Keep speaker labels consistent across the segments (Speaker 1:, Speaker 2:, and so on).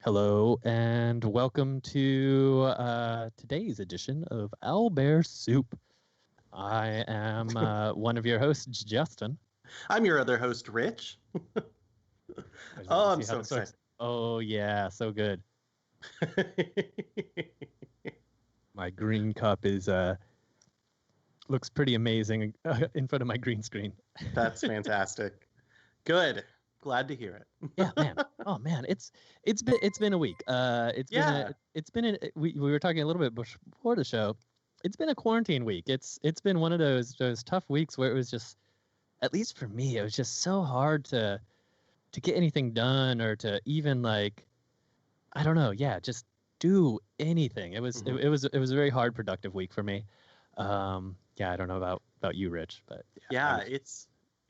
Speaker 1: Hello and welcome to today's edition of Owlbear Soup. I am one of your hosts, Justin.
Speaker 2: I'm your other host, Rich. Oh, I'm so excited.
Speaker 1: Oh, yeah, so good. My green cup is looks pretty amazing in front of my green screen.
Speaker 2: That's fantastic. Good. Glad to hear it.
Speaker 1: Yeah, man. Oh, man. It's been a week. We were talking a little bit before the show. It's been a quarantine week. It's been one of those tough weeks where it was just, at least for me, it was just so hard to get anything done or to even I don't know. Yeah, just do anything. It was it was a very hard productive week for me. Yeah, I don't know about you, Rich, but
Speaker 2: yeah,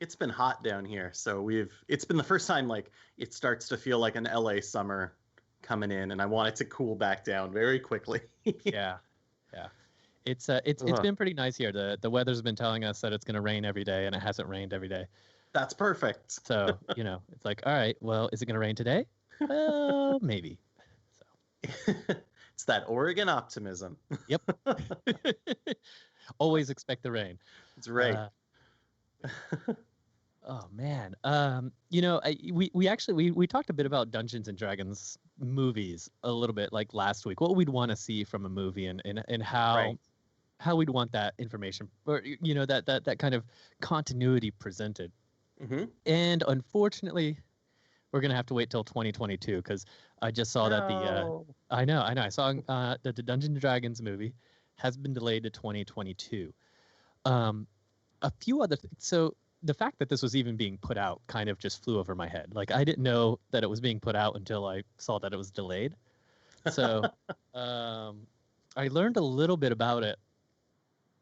Speaker 2: it's been hot down here. So it's been the first time it starts to feel like an LA summer coming in, and I want it to cool back down very quickly.
Speaker 1: Yeah. It's been pretty nice here. The weather's been telling us that it's going to rain every day, and it hasn't rained every day.
Speaker 2: That's perfect.
Speaker 1: So, it's like, all right, well, is it going to rain today? Well, maybe. So
Speaker 2: it's that Oregon optimism.
Speaker 1: Yep. Always expect the rain.
Speaker 2: That's right.
Speaker 1: Oh man. We talked a bit about Dungeons and Dragons movies a little bit like last week. What we'd want to see from a movie and how we'd want that information or that kind of continuity presented.
Speaker 2: Mm-hmm.
Speaker 1: And unfortunately, we're gonna have to wait till 2022 because I just saw that I know I saw that the Dungeons and Dragons movie has been delayed to 2022. A few other things. So the fact that this was even being put out kind of just flew over my head. Like I didn't know that it was being put out until I saw that it was delayed. So I learned a little bit about it.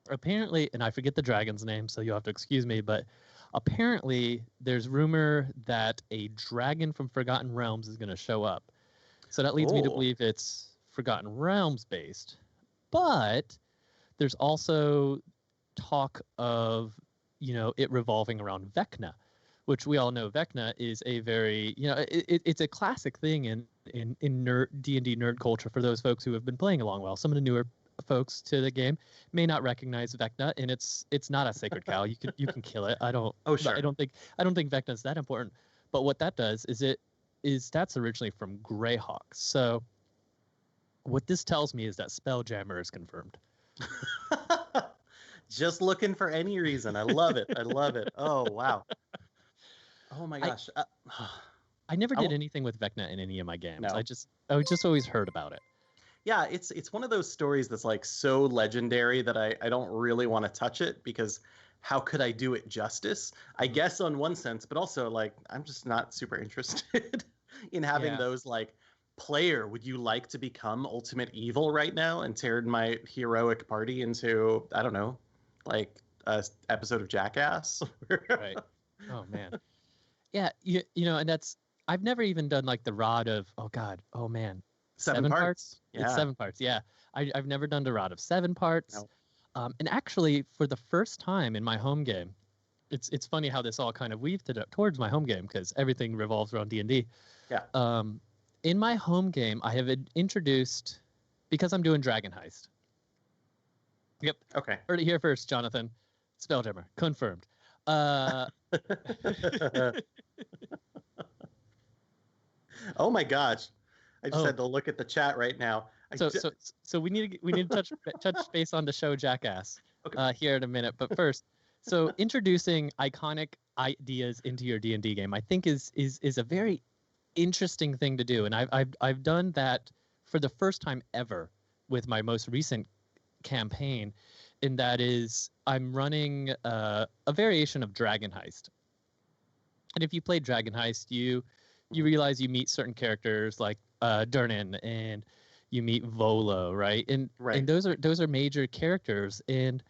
Speaker 1: Apparently, and I forget the dragon's name, so you'll have to excuse me, but apparently there's rumor that a dragon from Forgotten Realms is going to show up. So that leads me to believe it's Forgotten Realms based. But there's also talk of, it revolving around Vecna, which we all know Vecna is a very, it's a classic thing in nerd D&D nerd culture for those folks who have been playing along well. Some of the newer folks to the game may not recognize Vecna, and it's not a sacred cow. You can kill it. I don't think Vecna's that important. But what that does is that's originally from Greyhawk. So what this tells me is that Spelljammer is confirmed.
Speaker 2: Just looking for any reason. I love it. I love it. Oh, wow. Oh, my gosh.
Speaker 1: I never did anything with Vecna in any of my games.
Speaker 2: No.
Speaker 1: I just always heard about it.
Speaker 2: Yeah, it's one of those stories that's like so legendary that I don't really want to touch it because how could I do it justice? I guess on one sense, but also I'm just not super interested in having those player, would you like to become ultimate evil right now and turn my heroic party into, I don't know, a episode of Jackass?
Speaker 1: Right. Oh man. Yeah, and that's, I've never even done the rod of,
Speaker 2: seven parts.
Speaker 1: Yeah. It's 7 parts. Yeah. I've never done the rod of 7 parts. No. And actually for the first time in my home game, it's funny how this all kind of weaved towards my home game because everything revolves around D&D.
Speaker 2: Yeah.
Speaker 1: In my home game, I have introduced, because I'm doing Dragon Heist. Yep.
Speaker 2: Okay.
Speaker 1: Heard it here first, Jonathan. Spelljammer. Confirmed.
Speaker 2: Oh my gosh. I just had to look at the chat right now.
Speaker 1: So we need to touch base on the show Jackass here in a minute. But first, so introducing iconic ideas into your D&D game, I think is a very interesting thing to do, and I've done that for the first time ever with my most recent campaign, and that is I'm running a variation of Dragon Heist. And if you play Dragon Heist, you realize you meet certain characters like Durnan, and you meet Volo, right? And those are major characters, and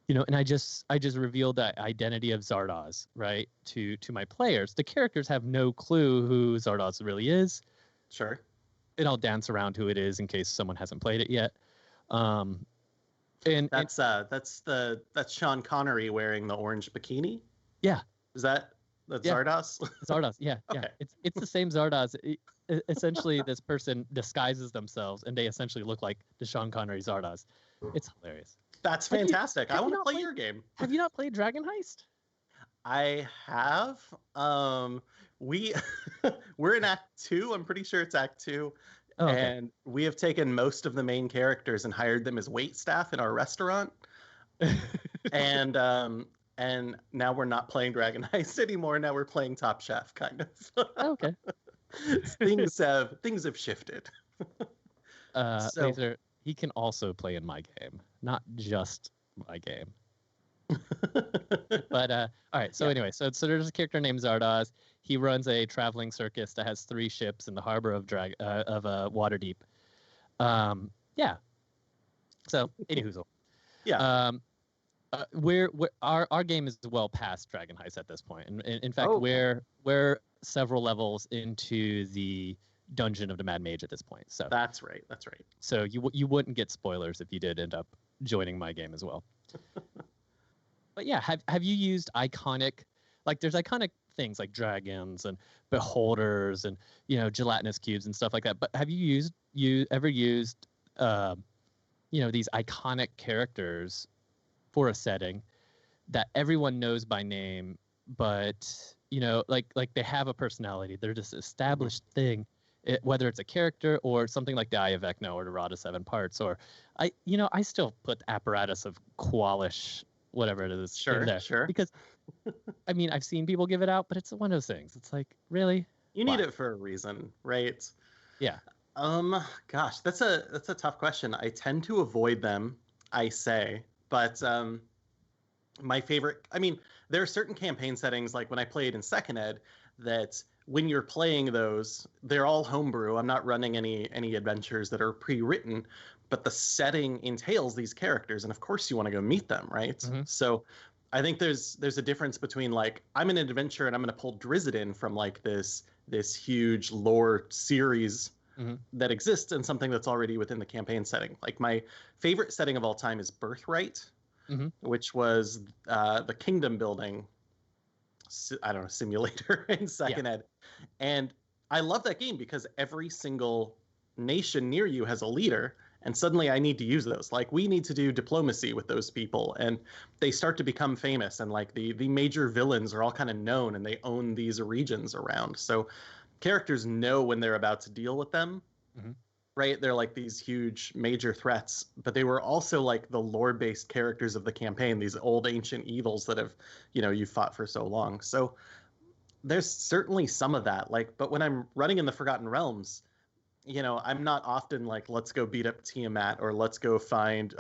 Speaker 1: and I just revealed that identity of Zardoz, right, to my players. The characters have no clue who Zardoz really is.
Speaker 2: Sure.
Speaker 1: And I'll dance around who it is in case someone hasn't played it yet. And
Speaker 2: that's Sean Connery wearing the orange bikini.
Speaker 1: Yeah.
Speaker 2: Is that That's
Speaker 1: Yeah.
Speaker 2: Zardoz?
Speaker 1: Zardoz, yeah.
Speaker 2: Okay.
Speaker 1: It's the same Zardoz. Essentially, this person disguises themselves, and they essentially look like the Sean Connery Zardoz. It's hilarious.
Speaker 2: That's fantastic. I want to play
Speaker 1: played,
Speaker 2: your game.
Speaker 1: Have you not played Dragon Heist?
Speaker 2: I have. We we're in Act 2. I'm pretty sure it's Act 2.
Speaker 1: Oh, okay.
Speaker 2: And we have taken most of the main characters and hired them as wait staff in our restaurant. and now we're not playing Dragon Heist anymore. Now we're playing Top Chef, kind of.
Speaker 1: Okay.
Speaker 2: things have shifted.
Speaker 1: Laser, he can also play in my game, not just my game. But all right. So anyway, so there's a character named Zardoz. He runs a traveling circus that has 3 ships in the harbor of Waterdeep. Yeah. So anywhoozle.
Speaker 2: Yeah.
Speaker 1: Our game is well past Dragon Heist at this point, and in fact, we're several levels into the Dungeon of the Mad Mage at this point. So
Speaker 2: that's right.
Speaker 1: So you wouldn't get spoilers if you did end up joining my game as well. But yeah, have you used iconic, like there's iconic things like dragons and beholders and gelatinous cubes and stuff like that. But have you ever used these iconic characters for a setting that everyone knows by name, but like they have a personality. They're this established thing, whether it's a character or something like the Eye of Vecna or the Rod of Seven Parts, or I still put the apparatus of Qualish, whatever it is, in there.
Speaker 2: Sure.
Speaker 1: Because I mean, I've seen people give it out, but it's one of those things. It's like, really?
Speaker 2: You need it for a reason, right?
Speaker 1: Yeah.
Speaker 2: Gosh, that's a tough question. I tend to avoid them, I say, but my favorite, I mean, there are certain campaign settings, like when I played in Second Ed, that when you're playing those, they're all homebrew. I'm not running any adventures that are pre-written, but the setting entails these characters, and of course you want to go meet them, right? Mm-hmm. So I think there's a difference between, like, I'm in an adventure and I'm going to pull Drizzt from like this huge lore series that exists and something that's already within the campaign setting. Like, my favorite setting of all time is Birthright, which was the kingdom building, simulator in Second Ed. And I love that game because every single nation near you has a leader, and suddenly I need to use those. Like, we need to do diplomacy with those people, and they start to become famous, and like the major villains are all kind of known, and they own these regions around. So characters know when they're about to deal with them, right? They're like these huge major threats, but they were also like the lore-based characters of the campaign, these old ancient evils that have, you fought for so long. So there's certainly some of that. Like, but when I'm running in the Forgotten Realms, I'm not often like, let's go beat up Tiamat or let's go find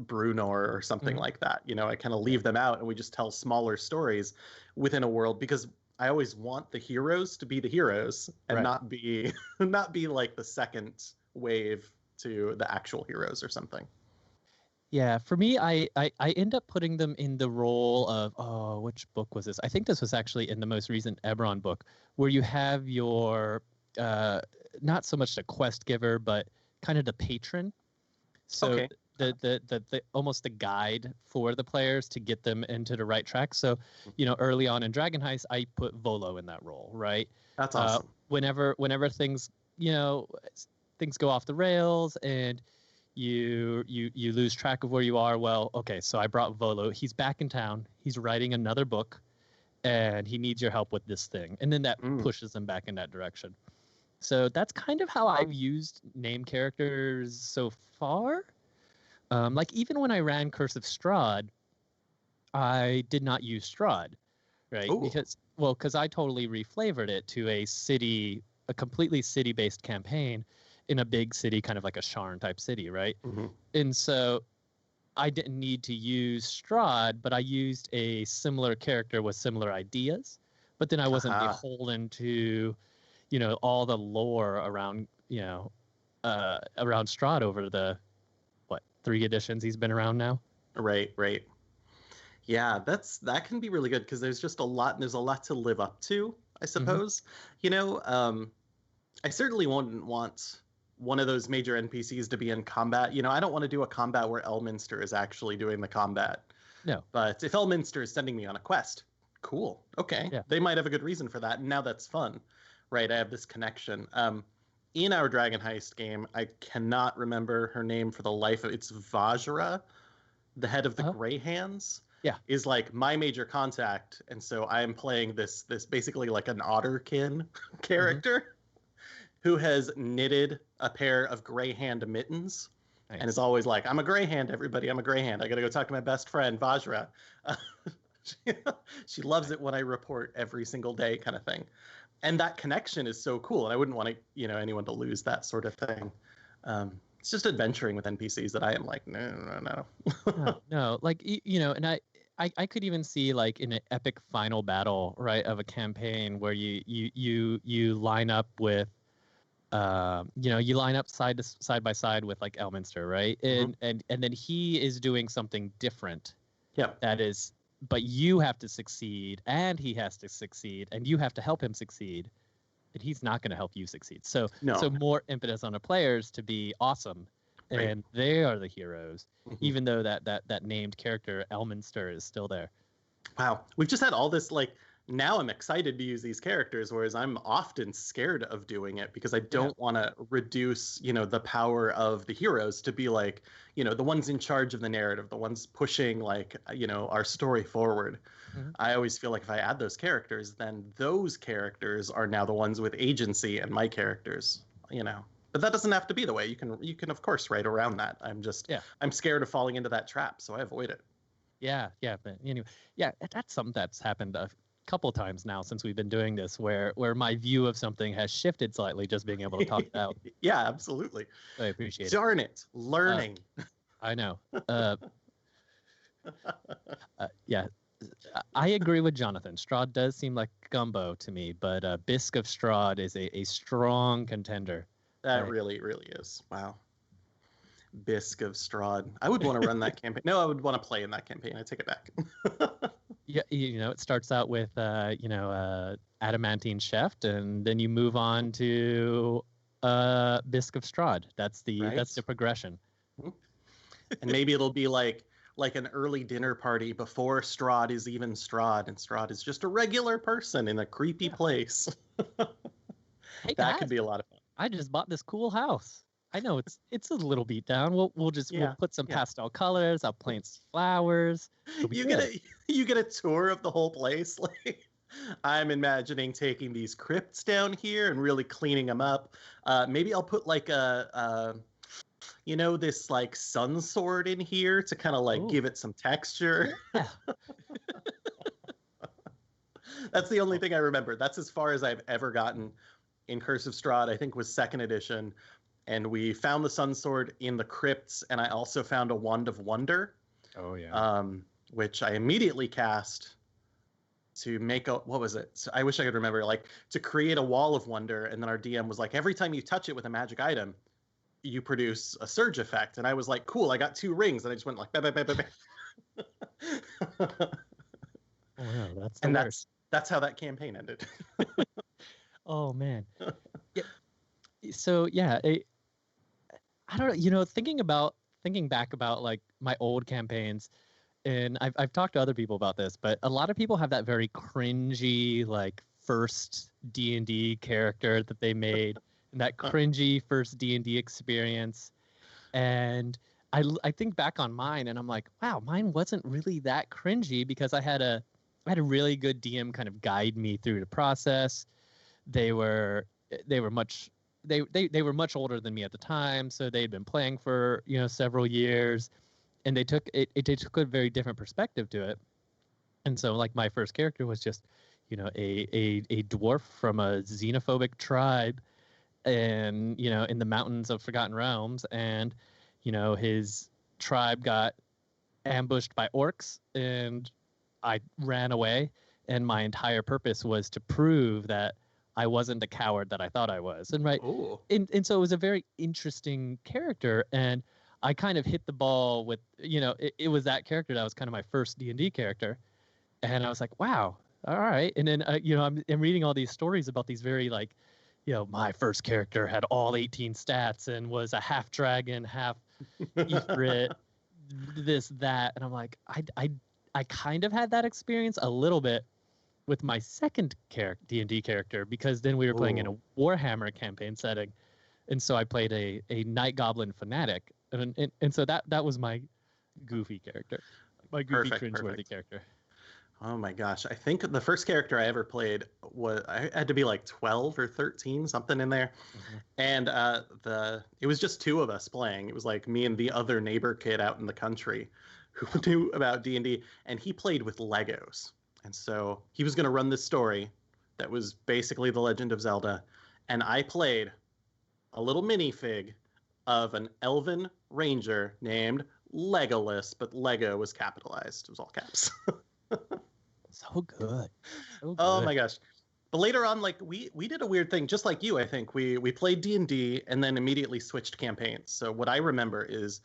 Speaker 2: Brunor or something like that. I kind of leave them out and we just tell smaller stories within a world, because I always want the heroes to be the heroes and not be like the second wave to the actual heroes or something.
Speaker 1: Yeah, for me, I end up putting them in the role of, which book was this? I think this was actually in the most recent Eberron book, where you have your not so much the quest giver, but kind of the patron. So the almost the guide for the players to get them into the right track. So, early on in Dragon Heist, I put Volo in that role, right?
Speaker 2: That's awesome.
Speaker 1: Whenever things, things go off the rails and you lose track of where you are. Well, okay, so I brought Volo. He's back in town. He's writing another book, and he needs your help with this thing. And then that pushes them back in that direction. So that's kind of how I've used name characters so far. Like, even when I ran Curse of Strahd, I did not use Strahd, right? Ooh. Because I totally reflavored it to a completely city-based campaign in a big city, kind of like a Sharn type city, right? And so I didn't need to use Strahd, but I used a similar character with similar ideas. But then I wasn't beholden to, all the lore around, around Strahd over the 3 editions he's been around now.
Speaker 2: Right. Yeah, that can be really good because there's just a lot to live up to, I suppose. I certainly wouldn't want one of those major NPCs to be in combat. I don't want to do a combat where Elminster is actually doing the combat.
Speaker 1: No.
Speaker 2: But if Elminster is sending me on a quest, Cool. Okay.
Speaker 1: Yeah.
Speaker 2: They might have a good reason for that. And now that's fun, right? I have this connection. In our Dragon Heist game, I cannot remember her name for the life of it's Vajra, the head of the Grey Hands.
Speaker 1: Yeah.
Speaker 2: Is like my major contact. And so I am playing this basically like an otterkin character who has knitted a pair of Grey Hand mittens. Nice. And is always like, I'm a Grey Hand, everybody. I'm a Grey Hand. I got to go talk to my best friend, Vajra. She loves it when I report every single day kind of thing. And that connection is so cool. And I wouldn't want to, anyone to lose that sort of thing. It's just adventuring with NPCs that I am like,
Speaker 1: no. Like, and I could even see like in an epic final battle, right, of a campaign where you line up with, you line up side by side with like Elminster, right? And then he is doing something different.
Speaker 2: Yeah.
Speaker 1: That is, but you have to succeed and he has to succeed and you have to help him succeed. And he's not going to help you succeed. So more impetus on the players to be awesome. Right. And they are the heroes, even though that named character Elminster is still there.
Speaker 2: Wow. We've just had all this, like, now I'm excited to use these characters, whereas I'm often scared of doing it because I don't want to reduce, the power of the heroes to be like, the ones in charge of the narrative, the ones pushing, like, our story forward. I always feel like if I add those characters, then those characters are now the ones with agency and my characters, But that doesn't have to be the way. You can of course write around that. I'm scared of falling into that trap, so I avoid it.
Speaker 1: Yeah, but anyway, that's something that's happened a couple times now since we've been doing this, where my view of something has shifted slightly, just being able to talk it out.
Speaker 2: Yeah, absolutely.
Speaker 1: So I appreciate it.
Speaker 2: Darn it, learning.
Speaker 1: I know. Yeah. I agree with Jonathan. Strahd does seem like gumbo to me, but Bisque of Strahd is a strong contender.
Speaker 2: That really, really is. Wow. Bisque of Strahd. I would want to run that campaign. No, I would want to play in that campaign. I take it back.
Speaker 1: Yeah, it starts out with Adamantine Cheft, and then you move on to Bisque of Strahd. That's the progression.
Speaker 2: And maybe it'll be like an early dinner party before Strahd is even Strahd, and Strahd is just a regular person in a creepy place.
Speaker 1: Hey,
Speaker 2: that could be a lot of fun.
Speaker 1: I just bought this cool house. I know it's a little beat down. We'll put some pastel colors. I'll plant flowers.
Speaker 2: You get a tour of the whole place. Like, I'm imagining taking these crypts down here and really cleaning them up. Maybe I'll put like this like sun sword in here to kind of like give it some texture. Yeah. That's the only thing I remember. That's as far as I've ever gotten in Curse of Strahd. I think was 2nd edition. And we found the sun sword in the crypts, and I also found a wand of wonder.
Speaker 1: Oh yeah.
Speaker 2: Which I immediately cast to make what was it? So I wish I could remember, like to create a wall of wonder, and then our DM was like, every time you touch it with a magic item, you produce a surge effect. And I was like, cool, I got 2 rings, and I just went like, bah, bah, bah, bah, bah.
Speaker 1: Oh yeah,
Speaker 2: that's how that campaign ended.
Speaker 1: Oh man. Yeah. So yeah. I don't know, thinking back about like my old campaigns, and I've talked to other people about this, but a lot of people have that very cringy like first D&D character that they made, and that cringy first D&D experience. And I think back on mine, and I'm like, wow, mine wasn't really that cringy because I had a really good DM kind of guide me through the process. They were much older than me at the time, so they'd been playing for several years, and they took a very different perspective to it. And so like my first character was just a dwarf from a xenophobic tribe, and in the mountains of Forgotten Realms, and his tribe got ambushed by orcs, and I ran away, and my entire purpose was to prove that I wasn't the coward that I thought I was. And and so it was a very interesting character, and I kind of hit the ball with, it was that character that was kind of my first D&D character. And I was like, wow, all right. And then, I'm reading all these stories about these very like, my first character had all 18 stats and was a half dragon, half Ifrit, this, that. And I'm like, I kind of had that experience a little bit with my second D&D character, because then we were playing in a Warhammer campaign setting, and so I played a Night Goblin fanatic, and so that was my goofy character, my goofy cringeworthy character.
Speaker 2: Oh my gosh. I think the first character I ever played I had to be like 12 or 13, something in there. Mm-hmm. And it was just two of us playing. It was like me and the other neighbor kid out in the country who knew about D&D, and he played with Legos. And so he was going to run this story that was basically The Legend of Zelda, and I played a little minifig of an elven ranger named Legolas, but Lego was capitalized. It was all caps.
Speaker 1: So good.
Speaker 2: Oh my gosh. But later on, like we did a weird thing, just like you, I think. We played D&D and then immediately switched campaigns. So what I remember is,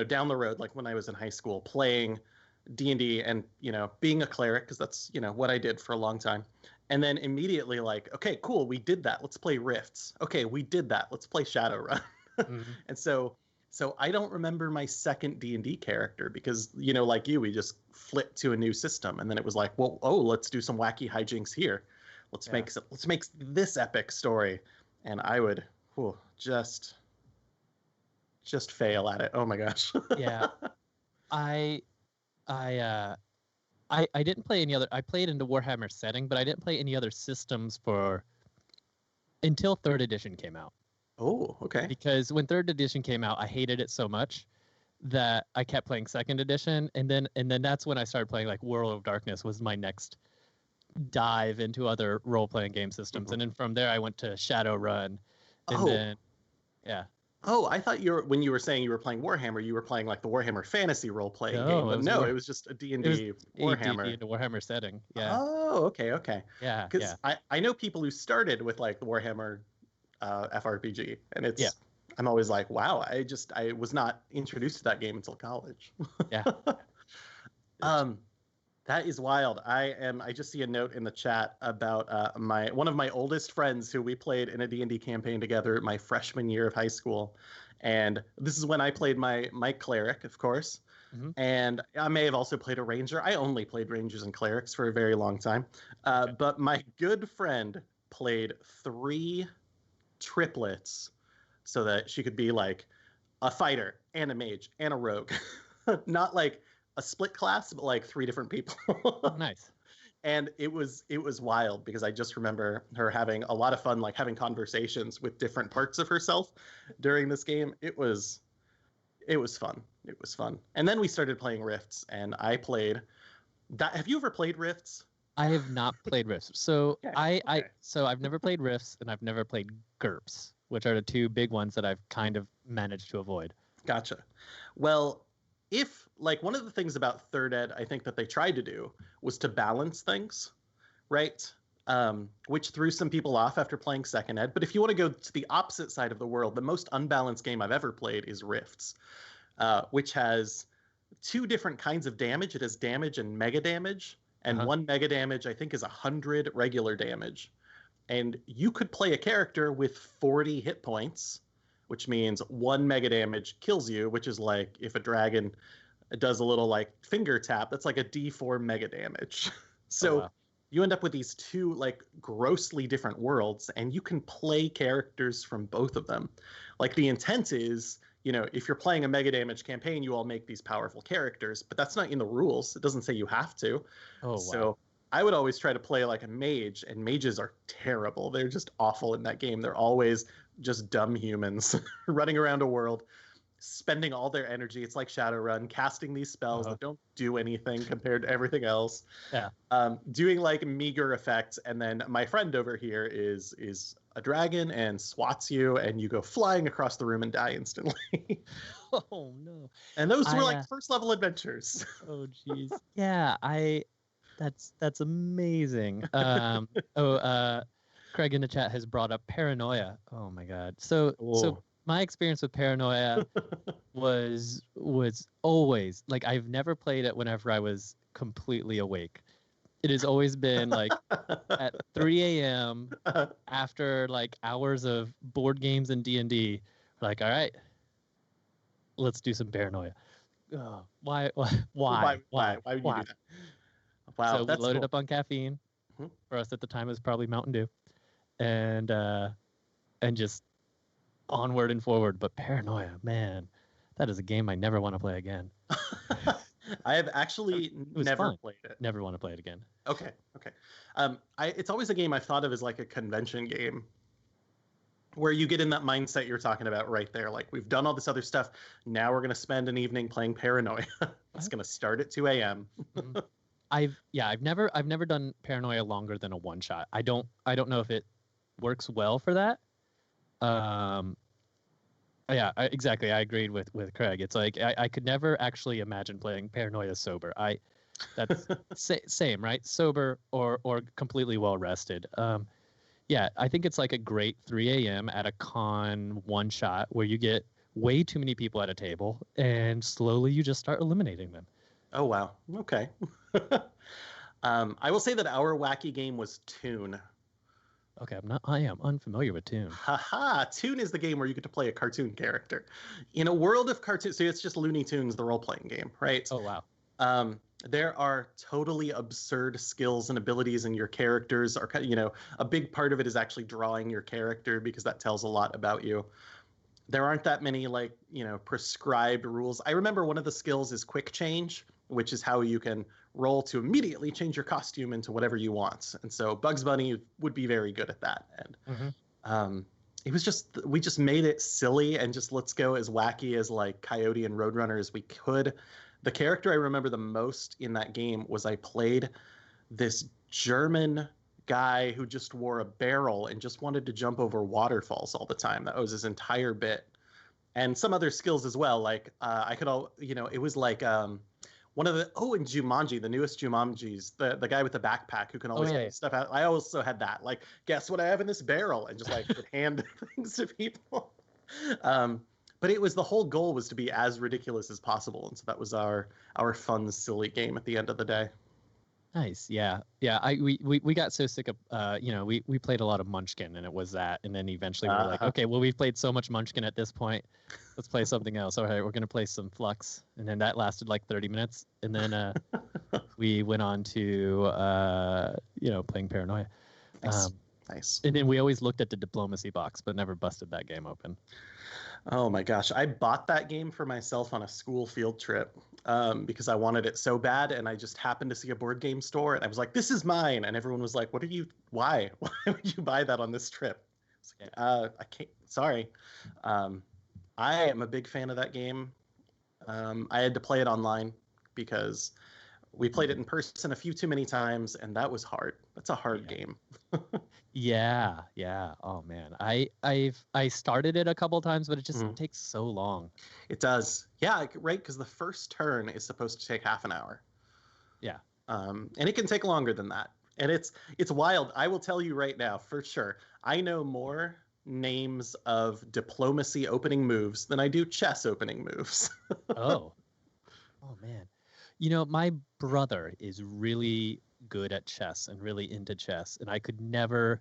Speaker 2: down the road, like when I was in high school, playing D&D and, being a cleric, because that's, what I did for a long time. And then immediately like, okay, cool, we did that. Let's play Rifts. Okay, we did that. Let's play Shadowrun. Mm-hmm. And so I don't remember my second D&D character because, like you, we just flipped to a new system. And then it was like, well, let's do some wacky hijinks here. Let's make this epic story. And I would just fail at it. Oh my gosh.
Speaker 1: Yeah. I didn't play any other. I played in the Warhammer setting, but I didn't play any other systems until 3rd edition came out.
Speaker 2: Oh, okay.
Speaker 1: Because when 3rd edition came out, I hated it so much that I kept playing 2nd edition, and then that's when I started playing like World of Darkness was my next dive into other role-playing game systems, mm-hmm. And then from there I went to Shadowrun, and then
Speaker 2: Oh, I thought when you were saying you were playing Warhammer, you were playing like the Warhammer fantasy role-playing game. But no, it was just a D&D Warhammer.
Speaker 1: D&D Warhammer setting. Yeah.
Speaker 2: Oh, okay.
Speaker 1: Yeah.
Speaker 2: Because I know people who started with like the Warhammer FRPG, and I'm always like, wow, I was not introduced to that game until college.
Speaker 1: Yeah.
Speaker 2: That is wild. I just see a note in the chat about one of my oldest friends who we played in a D&D campaign together my freshman year of high school. And this is when I played my cleric, of course. Mm-hmm. And I may have also played a ranger. I only played rangers and clerics for a very long time. But my good friend played 3 triplets so that she could be like a fighter and a mage and a rogue. Not like a split class, but like 3 different people.
Speaker 1: Nice.
Speaker 2: And it was wild because I just remember her having a lot of fun, like having conversations with different parts of herself during this game. It was fun. It was fun. And then we started playing Rifts, and I played that. Have you ever played Rifts?
Speaker 1: I have not played Rifts. So I've never played Rifts, and I've never played GURPS, which are the 2 big ones that I've kind of managed to avoid.
Speaker 2: Gotcha. Well, if like one of the things about 3rd ed, I think that they tried to do was to balance things, right? Which threw some people off after playing 2nd ed. But if you want to go to the opposite side of the world, the most unbalanced game I've ever played is Rifts, which has 2 different kinds of damage. It has damage and mega damage. And 1 mega damage, I think, is 100 regular damage. And you could play a character with 40 hit points, which means 1 mega damage kills you, which is like if a dragon does a little like finger tap, that's like a D4 mega damage. So you end up with these 2 like grossly different worlds, and you can play characters from both of them. Like the intent is, if you're playing a mega damage campaign, you all make these powerful characters, but that's not in the rules. It doesn't say you have to.
Speaker 1: Oh, wow.
Speaker 2: So I would always try to play like a mage, and mages are terrible. They're just awful in that game. They're always just dumb humans running around a world, spending all their energy. It's like Shadowrun, casting these spells that don't do anything compared to everything else.
Speaker 1: Yeah.
Speaker 2: Doing like meager effects, and then my friend over here is a dragon and swats you, and you go flying across the room and die instantly.
Speaker 1: Oh no!
Speaker 2: And those were like first level adventures.
Speaker 1: Oh jeez. Yeah, that's amazing. Craig in the chat has brought up paranoia. Oh my god. So my experience with paranoia was always like, I've never played it whenever I was completely awake. It has always been like at 3 a.m. after like hours of board games and D&D. Like, all right, let's do some paranoia. Why would you do that?
Speaker 2: Wow,
Speaker 1: so we loaded up on caffeine. For us at the time, it was probably Mountain Dew, and just onward and forward. But Paranoia, man, that is a game I never want to play again.
Speaker 2: I have actually never played it.
Speaker 1: Never want to play it again.
Speaker 2: Okay. It's always a game I've thought of as like a convention game, where you get in that mindset you're talking about right there. Like, we've done all this other stuff. Now we're going to spend an evening playing Paranoia. It's going to start at 2 a.m.
Speaker 1: I've never done Paranoia longer than a one shot. I don't know if it works well for that. Exactly. I agreed with Craig. It's like I could never actually imagine playing Paranoia sober. That's same, right? Sober or completely well rested. I think it's like a great 3 a.m. at a con one shot where you get way too many people at a table and slowly you just start eliminating them.
Speaker 2: Oh, wow. Okay. I will say that our wacky game was Toon.
Speaker 1: Okay, I am unfamiliar with Toon.
Speaker 2: Haha, Toon is the game where you get to play a cartoon character. In a world of cartoons, so it's just Looney Tunes, the role-playing game, right?
Speaker 1: Oh, wow.
Speaker 2: There are totally absurd skills and abilities, and your characters are, a big part of it is actually drawing your character, because that tells a lot about you. There aren't that many, prescribed rules. I remember one of the skills is quick change, which is how you can roll to immediately change your costume into whatever you want. And so Bugs Bunny would be very good at that. And it was we just made it silly and just let's go as wacky as like Coyote and Roadrunner as we could. The character I remember the most in that game was I played this German guy who just wore a barrel and just wanted to jump over waterfalls all the time. That was his entire bit. And some other skills as well. Like it was like one of the in Jumanji, the newest Jumanjis, the guy with the backpack who can always get stuff out. I also had that. Like, guess what I have in this barrel, and just like would hand things to people. But it was the whole goal was to be as ridiculous as possible, and so that was our fun, silly game at the end of the day.
Speaker 1: Nice, yeah. We got so sick of we played a lot of Munchkin, and it was that, and then eventually we were like, okay, well we've played so much Munchkin at this point, let's play something else. All right, we're gonna play some Flux, and then that lasted like 30 minutes, and then we went on to playing Paranoia.
Speaker 2: Nice.
Speaker 1: And then we always looked at the diplomacy box, but never busted that game open.
Speaker 2: Oh my gosh, I bought that game for myself on a school field trip because I wanted it so bad, and I just happened to see a board game store, and I was like, "This is mine," and everyone was like, Why would you buy that on this trip?" I can't. Sorry. I am a big fan of that game. I had to play it online because we played it in person a few too many times, and that was hard. That's a hard game.
Speaker 1: Yeah. Oh man, I started it a couple times, but it just takes so long.
Speaker 2: It does. Yeah, right. Because the first turn is supposed to take half an hour.
Speaker 1: Yeah.
Speaker 2: And it can take longer than that. And it's wild. I will tell you right now, for sure, I know more names of diplomacy opening moves than I do chess opening moves.
Speaker 1: Oh man. My brother is really good at chess and really into chess, and I could never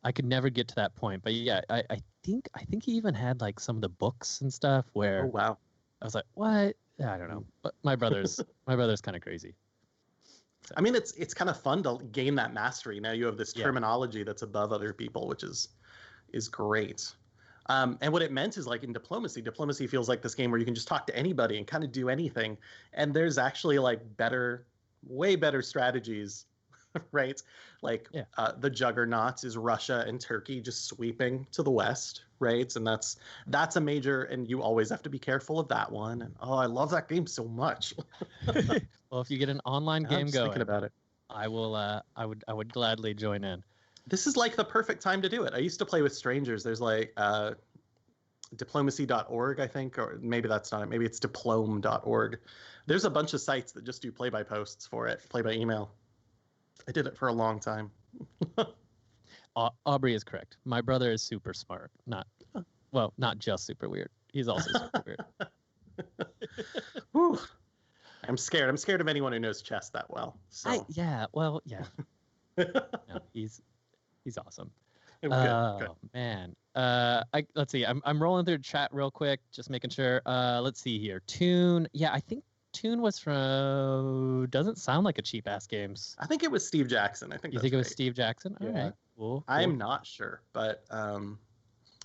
Speaker 1: get to that point. But yeah, I think he even had like some of the books and stuff where
Speaker 2: oh wow,
Speaker 1: I was like, what? Yeah, I don't know. But my brother's kind of crazy.
Speaker 2: So. I mean, it's kind of fun to gain that mastery. Now you have this terminology that's above other people, which is great. And what it meant is, like, in diplomacy feels like this game where you can just talk to anybody and kind of do anything. And there's actually like way better strategies, right? Like the juggernauts is Russia and Turkey just sweeping to the west, right? And that's a major, and you always have to be careful of that one. And I love that game so much.
Speaker 1: Well, if you get an online game going,
Speaker 2: thinking about it,
Speaker 1: I would gladly join in.
Speaker 2: This is like the perfect time to do it. I used to play with strangers. There's like diplomacy.org, I think, or maybe that's not it. Maybe it's diplome.org. There's a bunch of sites that just do play-by-posts for it, play-by-email. I did it for a long time.
Speaker 1: Aubrey is correct. My brother is super smart. Not just super weird. He's also super weird.
Speaker 2: Whew. I'm scared. I'm scared of anyone who knows chess that well. So.
Speaker 1: Yeah. No, he's awesome.
Speaker 2: Good.
Speaker 1: Man. Let's see. I'm rolling through chat real quick, just making sure. Let's see here. Toon. Yeah, I think cartoon was from doesn't sound like a Cheap Ass Games.
Speaker 2: I think it was Steve Jackson. I think
Speaker 1: You think it was Steve Jackson? All right. Cool.
Speaker 2: I'm not sure, but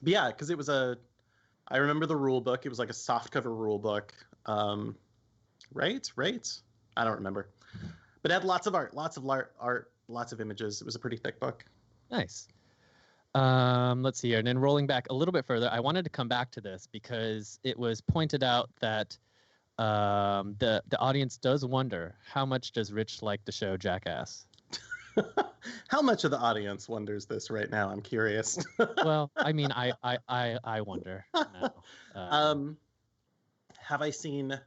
Speaker 2: yeah, because it was I remember the rule book. It was like a softcover rule book. Right? I don't remember. But it had lots of art, lots of images. It was a pretty thick book.
Speaker 1: Nice. Let's see here. And then rolling back a little bit further, I wanted to come back to this because it was pointed out that the audience does wonder, how much does Rich like the show Jackass?
Speaker 2: How much of the audience wonders this right now? I'm curious.
Speaker 1: Well, I mean, I wonder now.
Speaker 2: Have I seen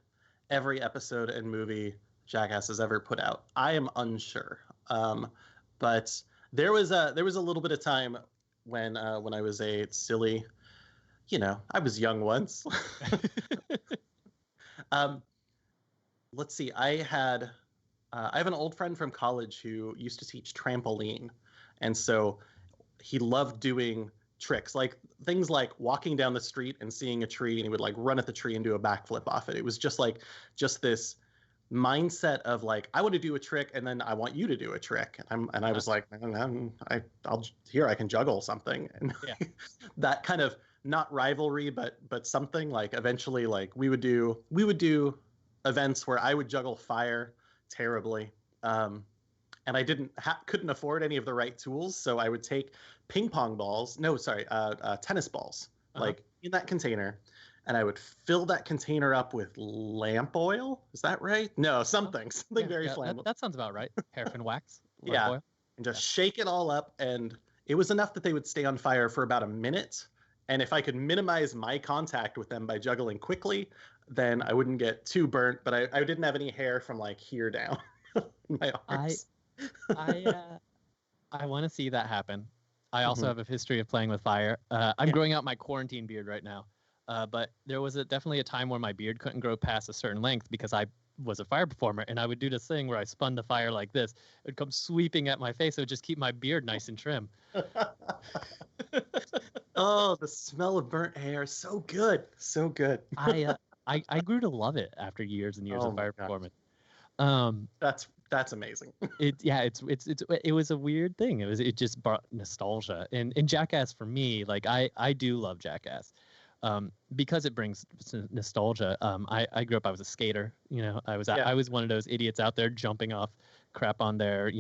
Speaker 2: every episode and movie Jackass has ever put out? I am unsure. But there was a little bit of time when I was a silly, I was young once. Let's see. I have an old friend from college who used to teach trampoline, and so he loved doing tricks, like things like walking down the street and seeing a tree, and he would like run at the tree and do a backflip off it. It was just this mindset of like, I want to do a trick, and then I want you to do a trick. And I was like, I can juggle something, and that kind of, not rivalry, but something like, eventually, like we would do events where I would juggle fire terribly, and I couldn't afford any of the right tools, so I would take tennis balls, like in that container, and I would fill that container up with lamp oil. Is that right? No, something very flammable.
Speaker 1: That sounds about right. Paraffin wax.
Speaker 2: Oil. And just shake it all up, and it was enough that they would stay on fire for about a minute. And if I could minimize my contact with them by juggling quickly, then I wouldn't get too burnt. But I didn't have any hair from like here down my arms.
Speaker 1: I want to see that happen. I also have a history of playing with fire. I'm growing out my quarantine beard right now. But there was definitely a time where my beard couldn't grow past a certain length because I was a fire performer, and I would do this thing where I spun the fire like this. It would come sweeping at my face. It would just keep my beard nice and trim.
Speaker 2: Oh, the smell of burnt hair. So good. So good.
Speaker 1: I grew to love it after years and years of fire performance.
Speaker 2: That's amazing.
Speaker 1: It was a weird thing. It just brought nostalgia. And Jackass for me, like I do love Jackass. Because it brings nostalgia. I grew up, I was a skater, I was one of those idiots out there jumping off crap on there,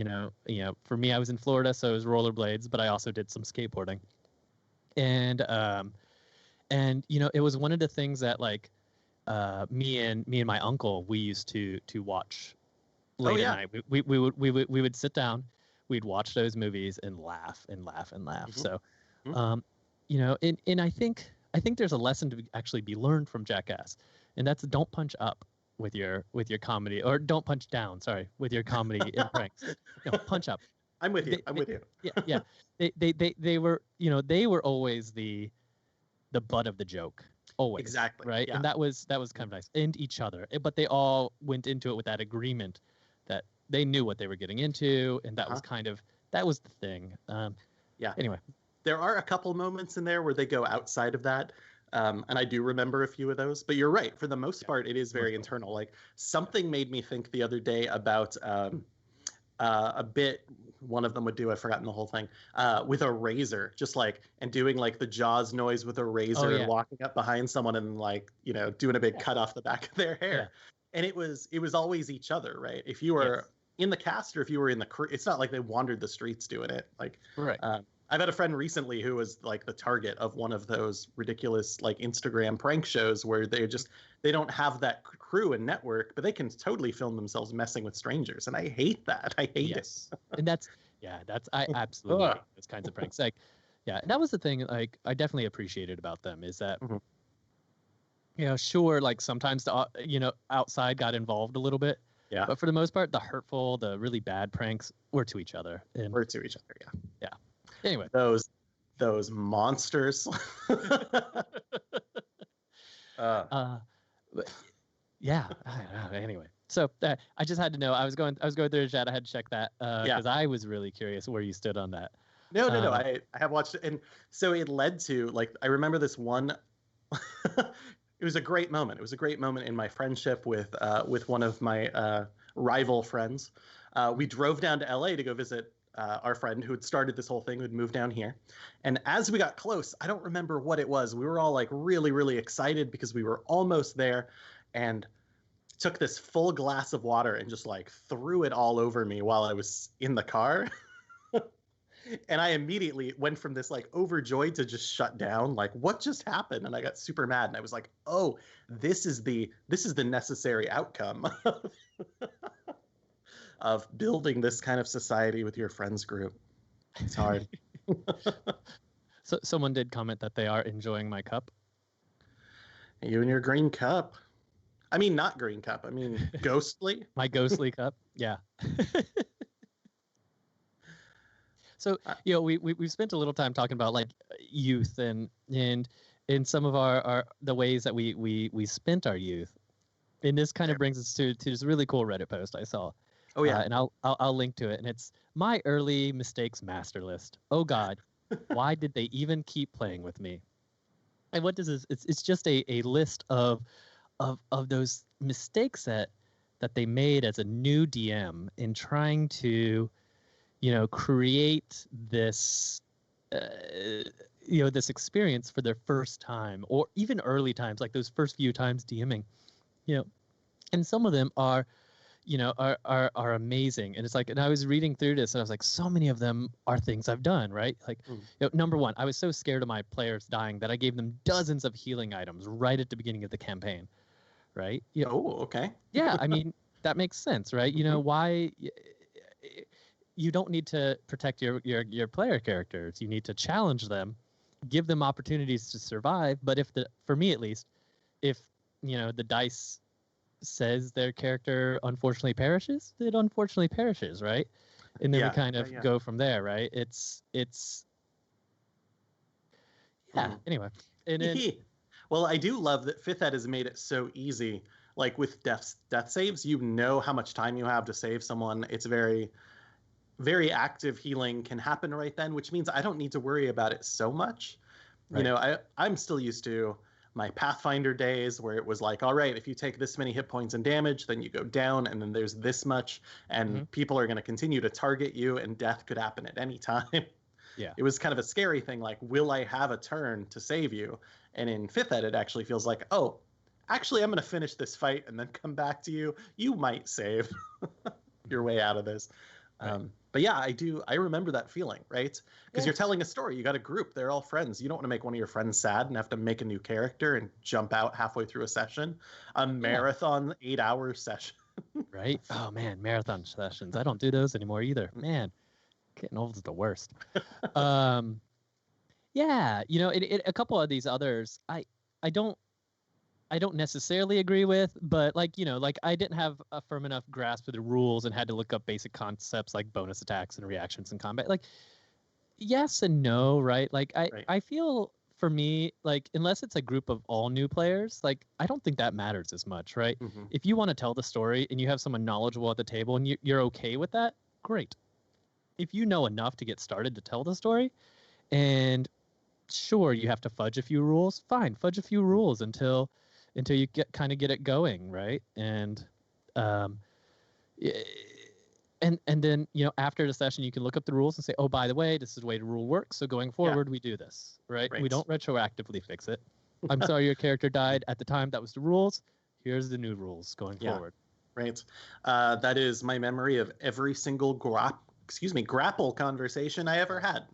Speaker 1: for me, I was in Florida, so it was rollerblades, but I also did some skateboarding. And it was one of the things that like, me and my uncle, we used to watch late at night. We would sit down, we'd watch those movies and laugh and laugh and laugh. So, and I think there's a lesson to actually be learned from Jackass, and that's don't punch up with your comedy, or don't punch down. Sorry, with your comedy and pranks. No, punch up.
Speaker 2: I'm with you. I'm with you.
Speaker 1: Yeah. They were always the butt of the joke. Always. Exactly. Right. Yeah. And that was kind of nice. And each other, but they all went into it with that agreement that they knew what they were getting into, and that was that was the thing. Anyway.
Speaker 2: There are a couple moments in there where they go outside of that, and I do remember a few of those. But you're right. For the most part, it is very internal. Like, something made me think the other day about a bit one of them would do, I've forgotten the whole thing, with a razor, just like, and doing like the Jaws noise with a razor and walking up behind someone and like, doing a big cut off the back of their hair. Yeah. And it was always each other, right? If you were in the cast or if you were in the crew, it's not like they wandered the streets doing it. Like, right. I've had a friend recently who was like the target of one of those ridiculous like Instagram prank shows where they don't have that crew and network, but they can totally film themselves messing with strangers. And I hate that. I hate it.
Speaker 1: And I absolutely hate those kinds of pranks. Like, that was the thing, like, I definitely appreciated about them is that, sure, like sometimes the, outside got involved a little bit. Yeah. But for the most part, the hurtful, the really bad pranks were to each other.
Speaker 2: Were to each other, yeah.
Speaker 1: Yeah. Anyway,
Speaker 2: those monsters.
Speaker 1: Anyway, so I just had to know. I was going through the chat. I had to check that because I was really curious where you stood on that.
Speaker 2: No. I have watched it, and so it led to, like, I remember this one. it was a great moment. It was a great moment in my friendship with one of my rival friends. We drove down to LA to go visit our friend who had started this whole thing, who had moved down here. And as we got close, I don't remember what it was. We were all like really, really excited because we were almost there, and took this full glass of water and just like threw it all over me while I was in the car. And I immediately went from this like overjoyed to just shut down, like what just happened? And I got super mad, and I was like, oh, this is the necessary outcome of building this kind of society with your friends group. It's hard.
Speaker 1: So someone did comment that they are enjoying my cup.
Speaker 2: You and your green cup. I mean, not green cup. I mean, ghostly.
Speaker 1: My ghostly cup. Yeah. So, you know, we've spent a little time talking about like youth and in some of our the ways that we spent our youth. And this kind of brings us to this really cool Reddit post I saw.
Speaker 2: Oh yeah.
Speaker 1: And I'll link to it. And it's my early mistakes master list. Oh God, why did they even keep playing with me? And what does this? It's just a list of those mistakes that they made as a new DM in trying to, you know, create this, you know, this experience for their first time, or even early times, like those first few times DMing, you know. And some of them are, you know, are amazing. And it's like, and I was reading through this, and I was like, so many of them are things I've done, right? Like, you know, number one, I was so scared of my players dying that I gave them dozens of healing items right at the beginning of the campaign, right? You know,
Speaker 2: Oh, okay.
Speaker 1: yeah, I mean, that makes sense, right? You know, why you don't need to protect your player characters. You need to challenge them, give them opportunities to survive. But for me at least, if, you know, the dice says their character unfortunately perishes, it unfortunately perishes, right? And then we kind of go from there, right? It's anyway. And then,
Speaker 2: well, I do love that 5th Ed has made it so easy. Like with death saves, you know how much time you have to save someone. It's very, very active healing can happen right then, which means I don't need to worry about it so much. Right. You know, I'm still used to my Pathfinder days where it was like, all right, if you take this many hit points and damage, then you go down, and then there's this much, and people are going to continue to target you, and death could happen at any time. Yeah. It was kind of a scary thing, like, will I have a turn to save you? And in 5th Ed, it actually feels like, oh, actually, I'm going to finish this fight and then come back to you. You might save your way out of this. Right. But yeah, I remember that feeling, right? Because you're telling a story. You got a group. They're all friends. You don't want to make one of your friends sad and have to make a new character and jump out halfway through a session. A marathon 8-hour session.
Speaker 1: Right? Oh, man, marathon sessions. I don't do those anymore either. Man, getting old is the worst. Yeah, you know, a couple of these others, I don't necessarily agree with, but like, you know, like I didn't have a firm enough grasp of the rules and had to look up basic concepts like bonus attacks and reactions in combat. Like, yes and no, right? Like I feel for me, like, unless it's a group of all new players, like, I don't think that matters as much, right? If you want to tell the story and you have someone knowledgeable at the table and you're okay with that, great. If you know enough to get started to tell the story, and sure, you have to fudge a few rules, fine, fudge a few rules until you get it going, right? And and then, you know, after the session, you can look up the rules and say, oh, by the way, this is the way the rule works, so going forward, we do this, right? We don't retroactively fix it. I'm sorry your character died at the time. That was the rules. Here's the new rules going forward.
Speaker 2: Right. That is my memory of every single grapple conversation I ever had.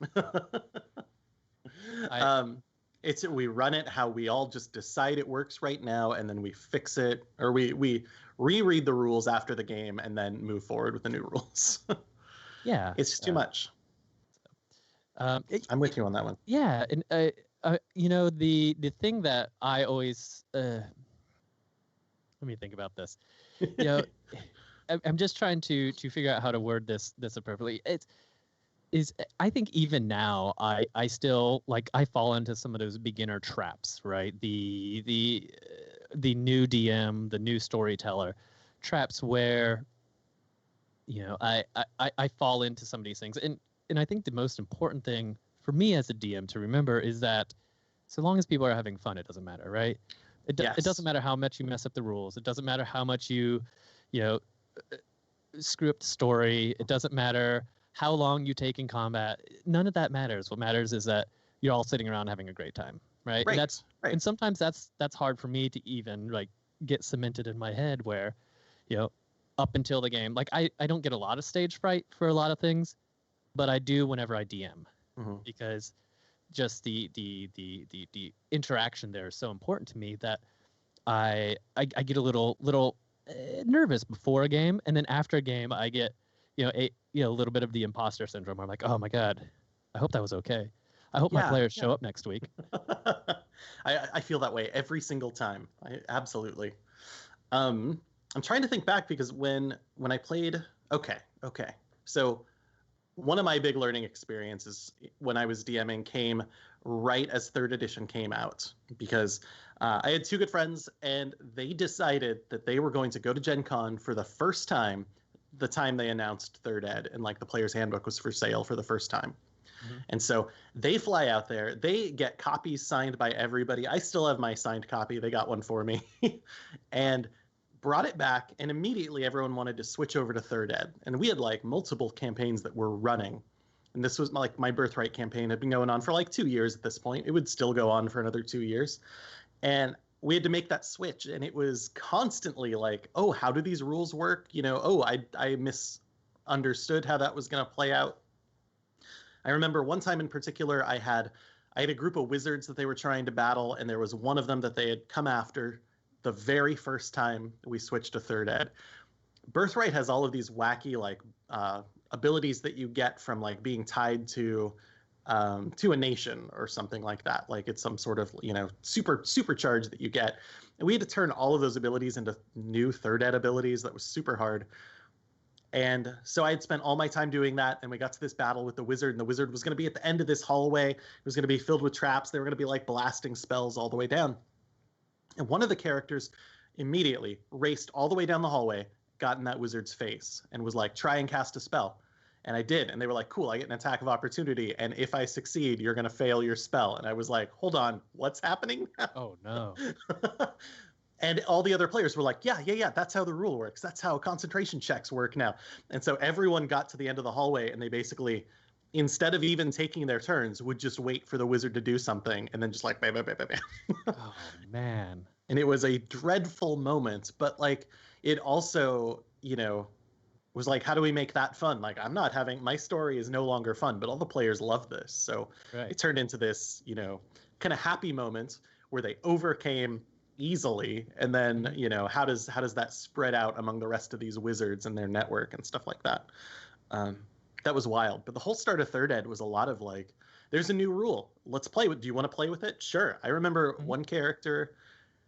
Speaker 2: We run it how we all just decide it works right now, and then we fix it, or we reread the rules after the game and then move forward with the new rules.
Speaker 1: Yeah,
Speaker 2: it's just too much. I'm with you on that one.
Speaker 1: Yeah, and you know, the thing that I always let me think about this. You know, I'm just trying to figure out how to word this appropriately. I think even now I still, like, I fall into some of those beginner traps, right? The new DM, the new storyteller traps where, you know, I fall into some of these things. And I think the most important thing for me as a DM to remember is that so long as people are having fun, it doesn't matter, right? It doesn't matter how much you mess up the rules. It doesn't matter how much you know, screw up the story. It doesn't matter how long you take in combat. None of that matters. What matters is that you're all sitting around having a great time, right?
Speaker 2: Right.
Speaker 1: And sometimes that's hard for me to even like get cemented in my head where, up until the game, like I don't get a lot of stage fright for a lot of things, but I do whenever I DM, because just the interaction there is so important to me that I get a little nervous before a game, and then after a game I get a little bit of the imposter syndrome. I'm like, oh my god, I hope that was okay. I hope my players show up next week.
Speaker 2: I feel that way every single time. Absolutely. I'm trying to think back because when I played, okay. So one of my big learning experiences when I was DMing came right as 3rd edition came out, because I had 2 good friends and they decided that they were going to go to Gen Con for the first time, the time they announced 3rd Ed, and like the player's handbook was for sale for the first time. And so they fly out there, they get copies signed by everybody. I still have my signed copy. They got one for me and brought it back. And immediately everyone wanted to switch over to 3rd Ed. And we had like multiple campaigns that were running. And this was like my Birthright campaign had been going on for like 2 years at this point. It would still go on for another 2 years. And we had to make that switch. And it was constantly like, oh, how do these rules work? I misunderstood how that was going to play out. I remember one time in particular, I had a group of wizards that they were trying to battle, and there was one of them that they had come after the very first time we switched to 3rd Ed. Birthright has all of these wacky like abilities that you get from like being tied to a nation or something like that. Like it's some sort of supercharge that you get, and we had to turn all of those abilities into new 3rd Ed abilities. That was super hard. And so I had spent all my time doing that, and we got to this battle with the wizard, and the wizard was going to be at the end of this hallway. It was going to be filled with traps. They were going to be like blasting spells all the way down. And one of the characters immediately raced all the way down the hallway, got in that wizard's face, and was like, try and cast a spell. And I did, and they were like, cool, I get an attack of opportunity, and if I succeed, you're going to fail your spell. And I was like, hold on, what's happening?
Speaker 1: Oh, no.
Speaker 2: And all the other players were like, yeah, that's how the rule works. That's how concentration checks work now. And so everyone got to the end of the hallway, and they basically, instead of even taking their turns, would just wait for the wizard to do something, and then just like, bam, bam, bam, bam, bam.
Speaker 1: Oh, man.
Speaker 2: And it was a dreadful moment, but like, it also, was like, how do we make that fun? Like, my story is no longer fun, but all the players love this. So It turned into this, kind of happy moment where they overcame easily, and then how does that spread out among the rest of these wizards and their network and stuff like that. That was wild. But the whole start of 3rd Ed was a lot of like, there's a new rule, let's play with, do you want to play with it? Sure. I remember one character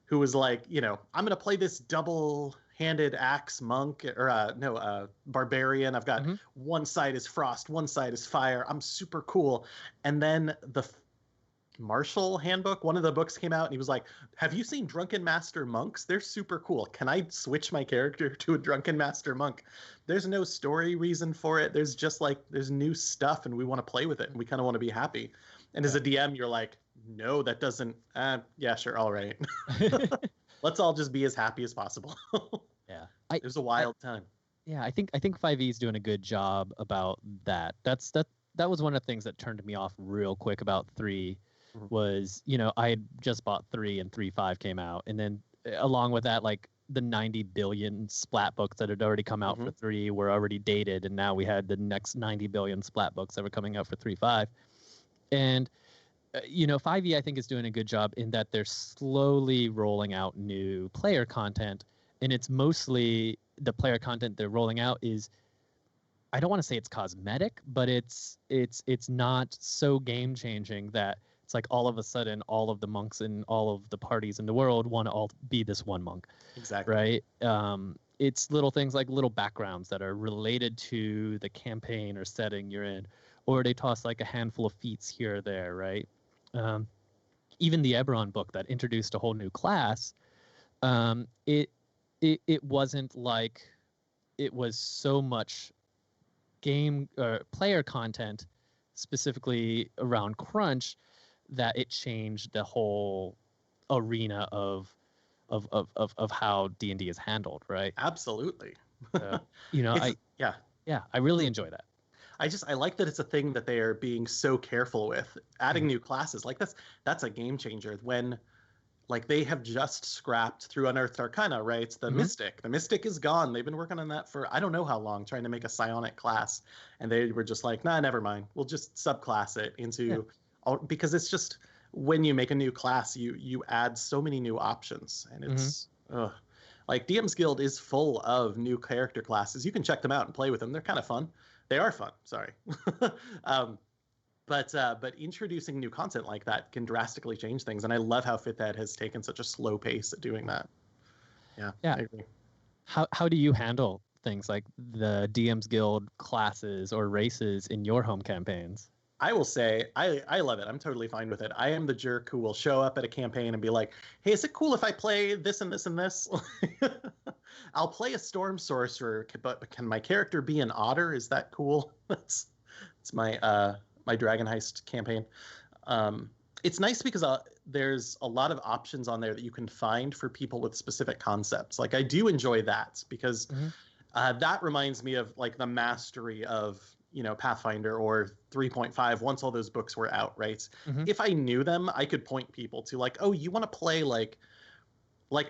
Speaker 2: who was like, I'm gonna play this double-handed axe monk, or barbarian. I've got one side is frost, one side is fire, I'm super cool. And then the Martial Handbook, one of the books came out, and he was like, have you seen Drunken Master monks? They're super cool. Can I switch my character to a Drunken Master monk? There's no story reason for it. There's just like, there's new stuff, and we want to play with it, and we kind of want to be happy. And as a DM, you're like, no, that doesn't, yeah, sure, all right. Let's all just be as happy as possible.
Speaker 1: Yeah.
Speaker 2: It was a wild time.
Speaker 1: Yeah, I think 5e is doing a good job about that. That was one of the things that turned me off real quick about 3. Was, I had just bought 3 and 3.5 came out. And then along with that, like the 90 billion splat books that had already come out for 3 were already dated. And now we had the next 90 billion splat books that were coming out for 3.5. And, 5e, I think, is doing a good job in that they're slowly rolling out new player content. And it's mostly the player content they're rolling out is, I don't want to say it's cosmetic, but it's not so game changing that it's like all of a sudden all of the monks in all of the parties in the world want to all be this one monk.
Speaker 2: Exactly.
Speaker 1: Right? It's little things like little backgrounds that are related to the campaign or setting you're in, or they toss like a handful of feats here or there, right? Even the Eberron book that introduced a whole new class, it wasn't like it was so much game or player content specifically around crunch that it changed the whole arena of of how D&D is handled, right?
Speaker 2: Absolutely.
Speaker 1: So, you know, I really enjoy that.
Speaker 2: I like that it's a thing that they are being so careful with. Adding new classes, like that's a game changer. When like they have just scrapped through Unearthed Arcana, right? It's the Mystic. The Mystic is gone. They've been working on that for I don't know how long, trying to make a psionic class, and they were just like, nah, never mind. We'll just subclass it into because it's just when you make a new class, you add so many new options, and it's like DM's Guild is full of new character classes. You can check them out and play with them. They're kind of fun. They are fun. Sorry. But introducing new content like that can drastically change things, and I love how Fifth Ed has taken such a slow pace at doing that. Yeah. I agree.
Speaker 1: How do you handle things like the DM's Guild classes or races in your home campaigns?
Speaker 2: I will say I love it. I'm totally fine with it. I am the jerk who will show up at a campaign and be like, hey, is it cool if I play this and this and this? I'll play a storm sorcerer, but can my character be an otter? Is that cool? It's my my Dragon Heist campaign. It's nice because there's a lot of options on there that you can find for people with specific concepts. Like I do enjoy that because that reminds me of like the mastery of Pathfinder or 3.5 once all those books were out, right? If I knew them, I could point people to like, oh, you want to play like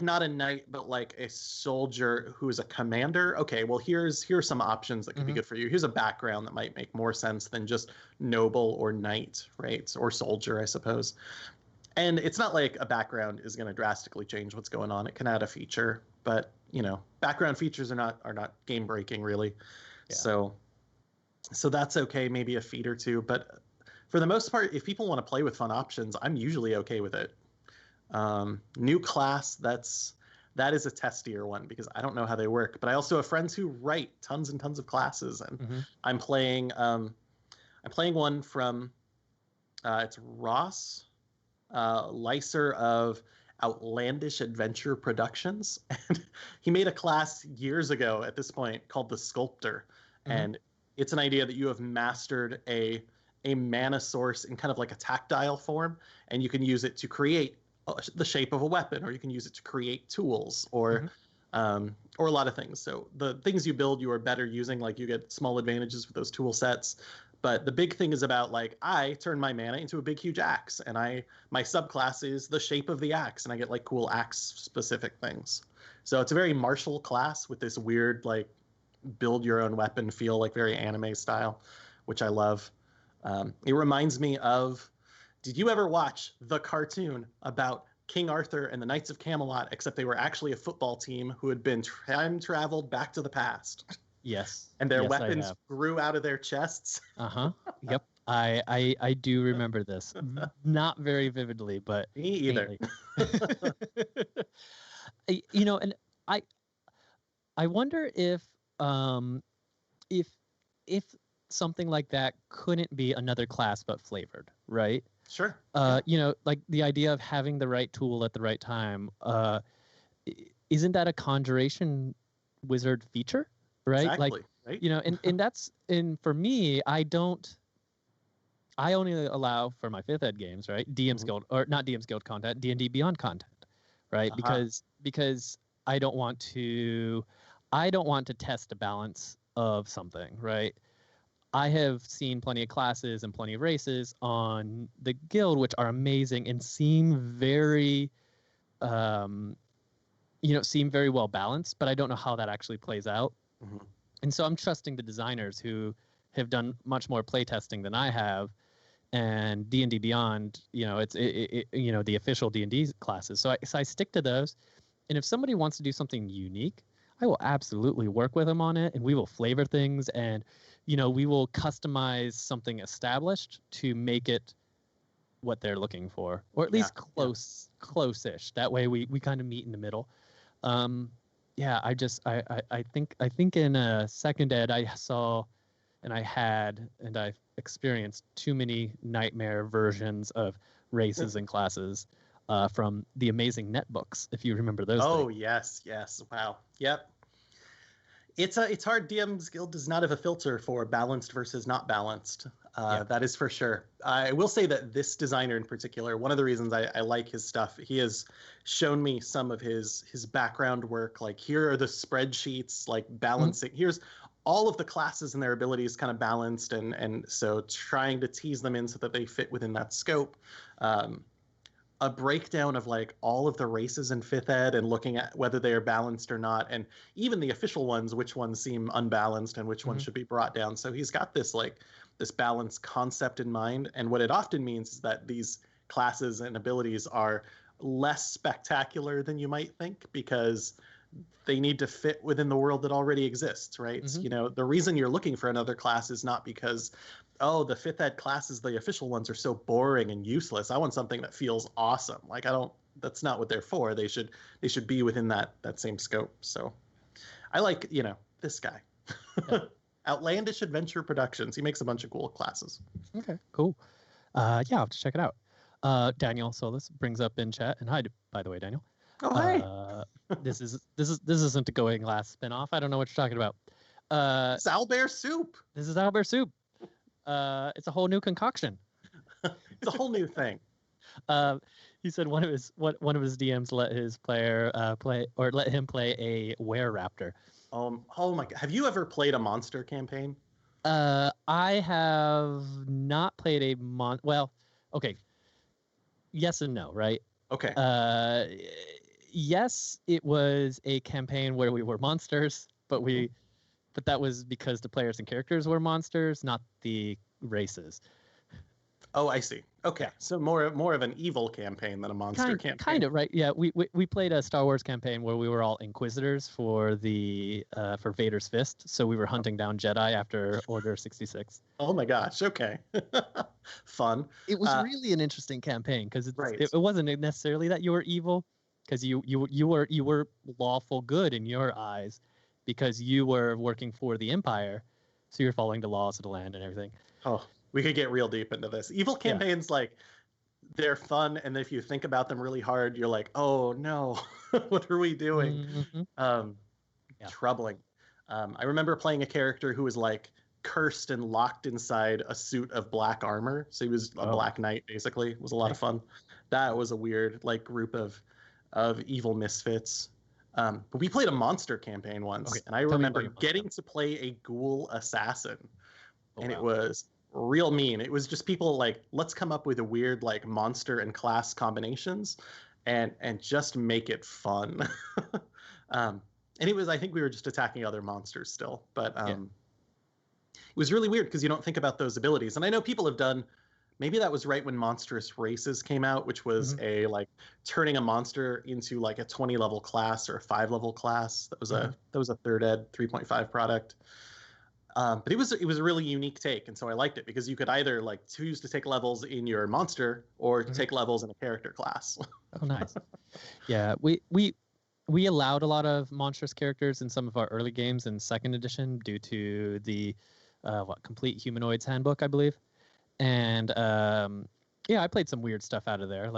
Speaker 2: not a knight, but like a soldier who is a commander. Okay, well, here's some options that could be good for you. Here's a background that might make more sense than just noble or knight, right? Or soldier, I suppose. And it's not like a background is going to drastically change what's going on. It can add a feature, but background features are not game breaking really. Yeah. So that's okay, maybe a feat or two, but for the most part, if people want to play with fun options, I'm usually okay with it. New class, that is a testier one because I don't know how they work, but I also have friends who write tons and tons of classes, and I'm playing one from it's Ross Lyser of Outlandish Adventure Productions, and he made a class years ago at this point called the Sculptor, and it's an idea that you have mastered a mana source in kind of like a tactile form, and you can use it to create the shape of a weapon, or you can use it to create tools, or a lot of things. So the things you build, you are better using, like you get small advantages with those tool sets. But the big thing is about like I turn my mana into a big huge axe, and my subclass is the shape of the axe, and I get like cool axe specific things. So it's a very martial class with this weird like build your own weapon feel, like very anime style, which I love. It reminds me of, did you ever watch the cartoon about King Arthur and the Knights of Camelot, except they were actually a football team who had been time traveled back to the past?
Speaker 1: Yes.
Speaker 2: And their weapons grew out of their chests.
Speaker 1: Yep. I do remember this. Not very vividly, but
Speaker 2: me either.
Speaker 1: And I wonder if something like that couldn't be another class but flavored, right?
Speaker 2: Sure.
Speaker 1: Like the idea of having the right tool at the right time. Isn't that a conjuration wizard feature, right?
Speaker 2: Exactly.
Speaker 1: Like,
Speaker 2: right.
Speaker 1: and for me, I only allow for my 5th ed games, right? DM's Guild, or not DM's Guild content, D&D Beyond content, right? Because I don't want to test the balance of something, right? I have seen plenty of classes and plenty of races on the guild, which are amazing and seem very, seem very well balanced, but I don't know how that actually plays out. And so I'm trusting the designers who have done much more play testing than I have, and D&D Beyond, it's the official D&D classes. So I stick to those. And if somebody wants to do something unique, I will absolutely work with them on it, and we will flavor things, and we will customize something established to make it what they're looking for, or at least close-ish. That way we kind of meet in the middle. I think in 2nd ed I saw, and I experienced too many nightmare versions of races and classes from the amazing netbooks, if you remember those.
Speaker 2: Oh, things. Yes. Wow. Yep. It's hard. DM's Guild does not have a filter for balanced versus not balanced. That is for sure. I will say that this designer in particular, one of the reasons I like his stuff, he has shown me some of his background work. Like, here are the spreadsheets, like balancing. Here's all of the classes and their abilities kind of balanced, and so trying to tease them in so that they fit within that scope. A breakdown of like all of the races in 5th ed and looking at whether they are balanced or not, and even the official ones, which ones seem unbalanced and which ones should be brought down. So he's got this balanced concept in mind, and what it often means is that these classes and abilities are less spectacular than you might think because they need to fit within the world that already exists, right? You know, the reason you're looking for another class is not because, oh, the 5th ed classes, the official ones, are so boring and useless. I want something that feels awesome. Like, that's not what they're for. They should be within that same scope. So I like, you know, this guy. Yeah. Outlandish Adventure Productions. He makes a bunch of cool classes.
Speaker 1: Okay, cool. Yeah, I'll have to check it out. Daniel Solis brings up in chat, and hi, by the way, Daniel.
Speaker 2: Oh, hi.
Speaker 1: This isn't a Going Glass spinoff. I don't know what you're talking about.
Speaker 2: It's Owlbear Soup.
Speaker 1: This is Owlbear Soup. It's a whole new concoction.
Speaker 2: It's a whole new thing.
Speaker 1: He said one of his DMs let his player let him play a were-raptor.
Speaker 2: Oh my God! Have you ever played a monster campaign?
Speaker 1: I have not played a Well, okay. Yes and no, right?
Speaker 2: Okay.
Speaker 1: Yes, it was a campaign where we were monsters, but that was because the players and characters were monsters, not the races.
Speaker 2: Oh, I see. Okay, so more of an evil campaign than a monster campaign.
Speaker 1: Kind of, right? Yeah, we played a Star Wars campaign where we were all Inquisitors for for Vader's Fist, so we were hunting down Jedi after Order 66.
Speaker 2: Oh my gosh! Okay, fun.
Speaker 1: It was really an interesting campaign because
Speaker 2: right.
Speaker 1: it wasn't necessarily that you were evil, because you were lawful good in your eyes, because you were working for the Empire, so you're following the laws of the land and everything.
Speaker 2: Oh. We could get real deep into this. Evil campaigns, like, they're fun, and if you think about them really hard, you're like, oh no, what are we doing? Troubling. I remember playing a character who was like cursed and locked inside a suit of black armor. So he was a Black Knight, basically. It was a lot of fun. That was a weird group of evil misfits. But we played a monster campaign once, and I remember getting to play a ghoul assassin, and it was real mean. It was just people like, let's come up with a weird monster and class combinations and just make it fun. And it was, I think we were just attacking other monsters still, but it was really weird because you don't think about those abilities. And I know people have done, maybe that was right when Monstrous Races came out, which was turning a monster into a 20 level class or a 5 level class. That was a 3rd ed 3.5 product. But it was a really unique take, and so I liked it because you could either choose to take levels in your monster or take levels in a character class.
Speaker 1: Oh, nice. Yeah, we allowed a lot of monstrous characters in some of our early games in 2nd edition due to the Complete Humanoids Handbook, I believe. And I played some weird stuff out of there,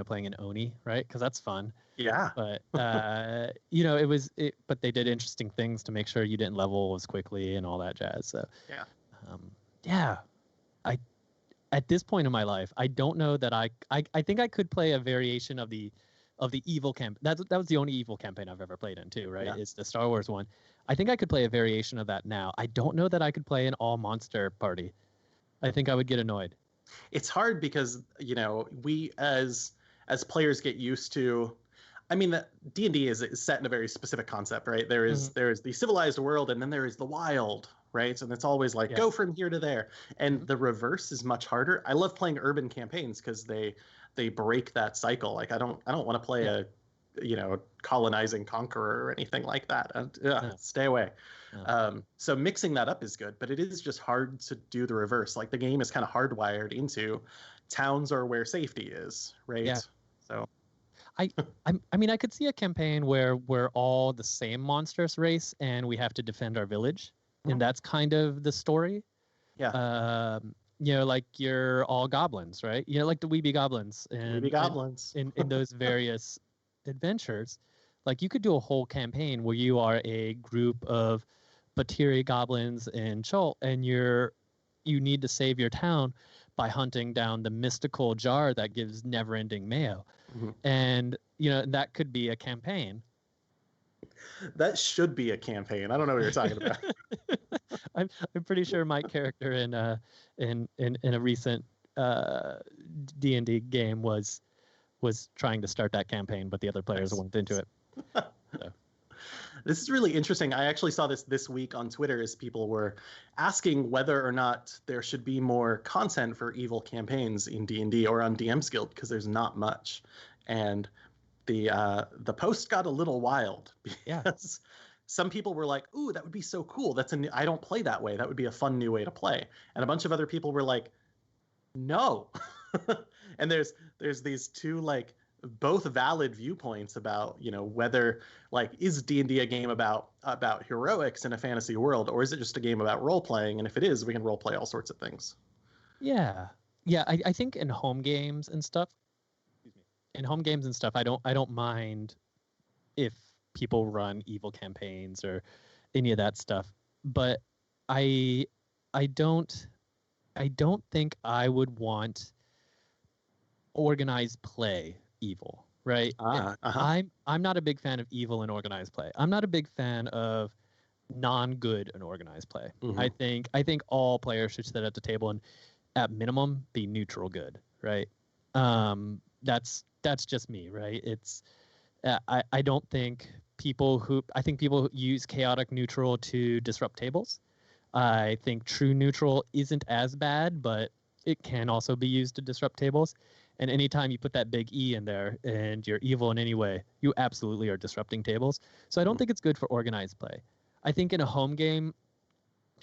Speaker 1: playing an Oni, right? Because that's fun.
Speaker 2: Yeah.
Speaker 1: But but they did interesting things to make sure you didn't level as quickly and all that jazz. So at this point in my life, I don't know that I think I could play a variation of the evil camp. That was the only evil campaign I've ever played in too, right? Yeah. It's the Star Wars one. I think I could play a variation of that now. I don't know that I could play an all monster party. I think I would get annoyed.
Speaker 2: It's hard because we as players get used to. I mean, the D&D is set in a very specific concept, right? There is the civilized world, and then there is the wild, right? And it's always go from here to there. And the reverse is much harder. I love playing urban campaigns because they break that cycle. I don't want to play a colonizing conqueror or anything like that. Stay away. So mixing that up is good, but it is just hard to do the reverse. The game is kind of hardwired into towns are where safety is, right?
Speaker 1: Yeah.
Speaker 2: So
Speaker 1: I mean, I could see a campaign where we're all the same monstrous race and we have to defend our village, and that's kind of the story.
Speaker 2: Yeah.
Speaker 1: You're all goblins, right? Like the Weeby Goblins.
Speaker 2: Weeby Goblins.
Speaker 1: In those various adventures. You could do a whole campaign where you are a group of Batiri goblins and Chult, and you're you need to save your town by hunting down the mystical jar that gives never-ending mayo.
Speaker 2: Mm-hmm.
Speaker 1: And, that could be a campaign.
Speaker 2: That should be a campaign. I don't know what you're talking about.
Speaker 1: I'm pretty sure my character in a recent D&D game was trying to start that campaign, but the other players weren't into it. So.
Speaker 2: This is really interesting. I actually saw this week on Twitter as people were asking whether or not there should be more content for evil campaigns in D&D or on DM's Guild, because there's not much. And the post got a little wild because some people were like, "Ooh, that would be so cool. I don't play that way. That would be a fun new way to play." And a bunch of other people were like, "No." And there's these two like both valid viewpoints about, whether like is D&D a game about heroics in a fantasy world, or is it just a game about role playing? And if it is, we can role play all sorts of things.
Speaker 1: Yeah. I think in home games and stuff, I don't mind if people run evil campaigns or any of that stuff, but I don't think I would want organized play evil, right? I'm not a big fan of evil in organized play. I'm not a big fan of non-good in organized play.
Speaker 2: Mm-hmm.
Speaker 1: I think all players should sit at the table and at minimum be neutral good, right? That's just me, right? It's I don't think people who use chaotic neutral to disrupt tables. I think true neutral isn't as bad, but it can also be used to disrupt tables. And anytime you put that big E in there and you're evil in any way, you absolutely are disrupting tables. So I don't think it's good for organized play. I think in a home game,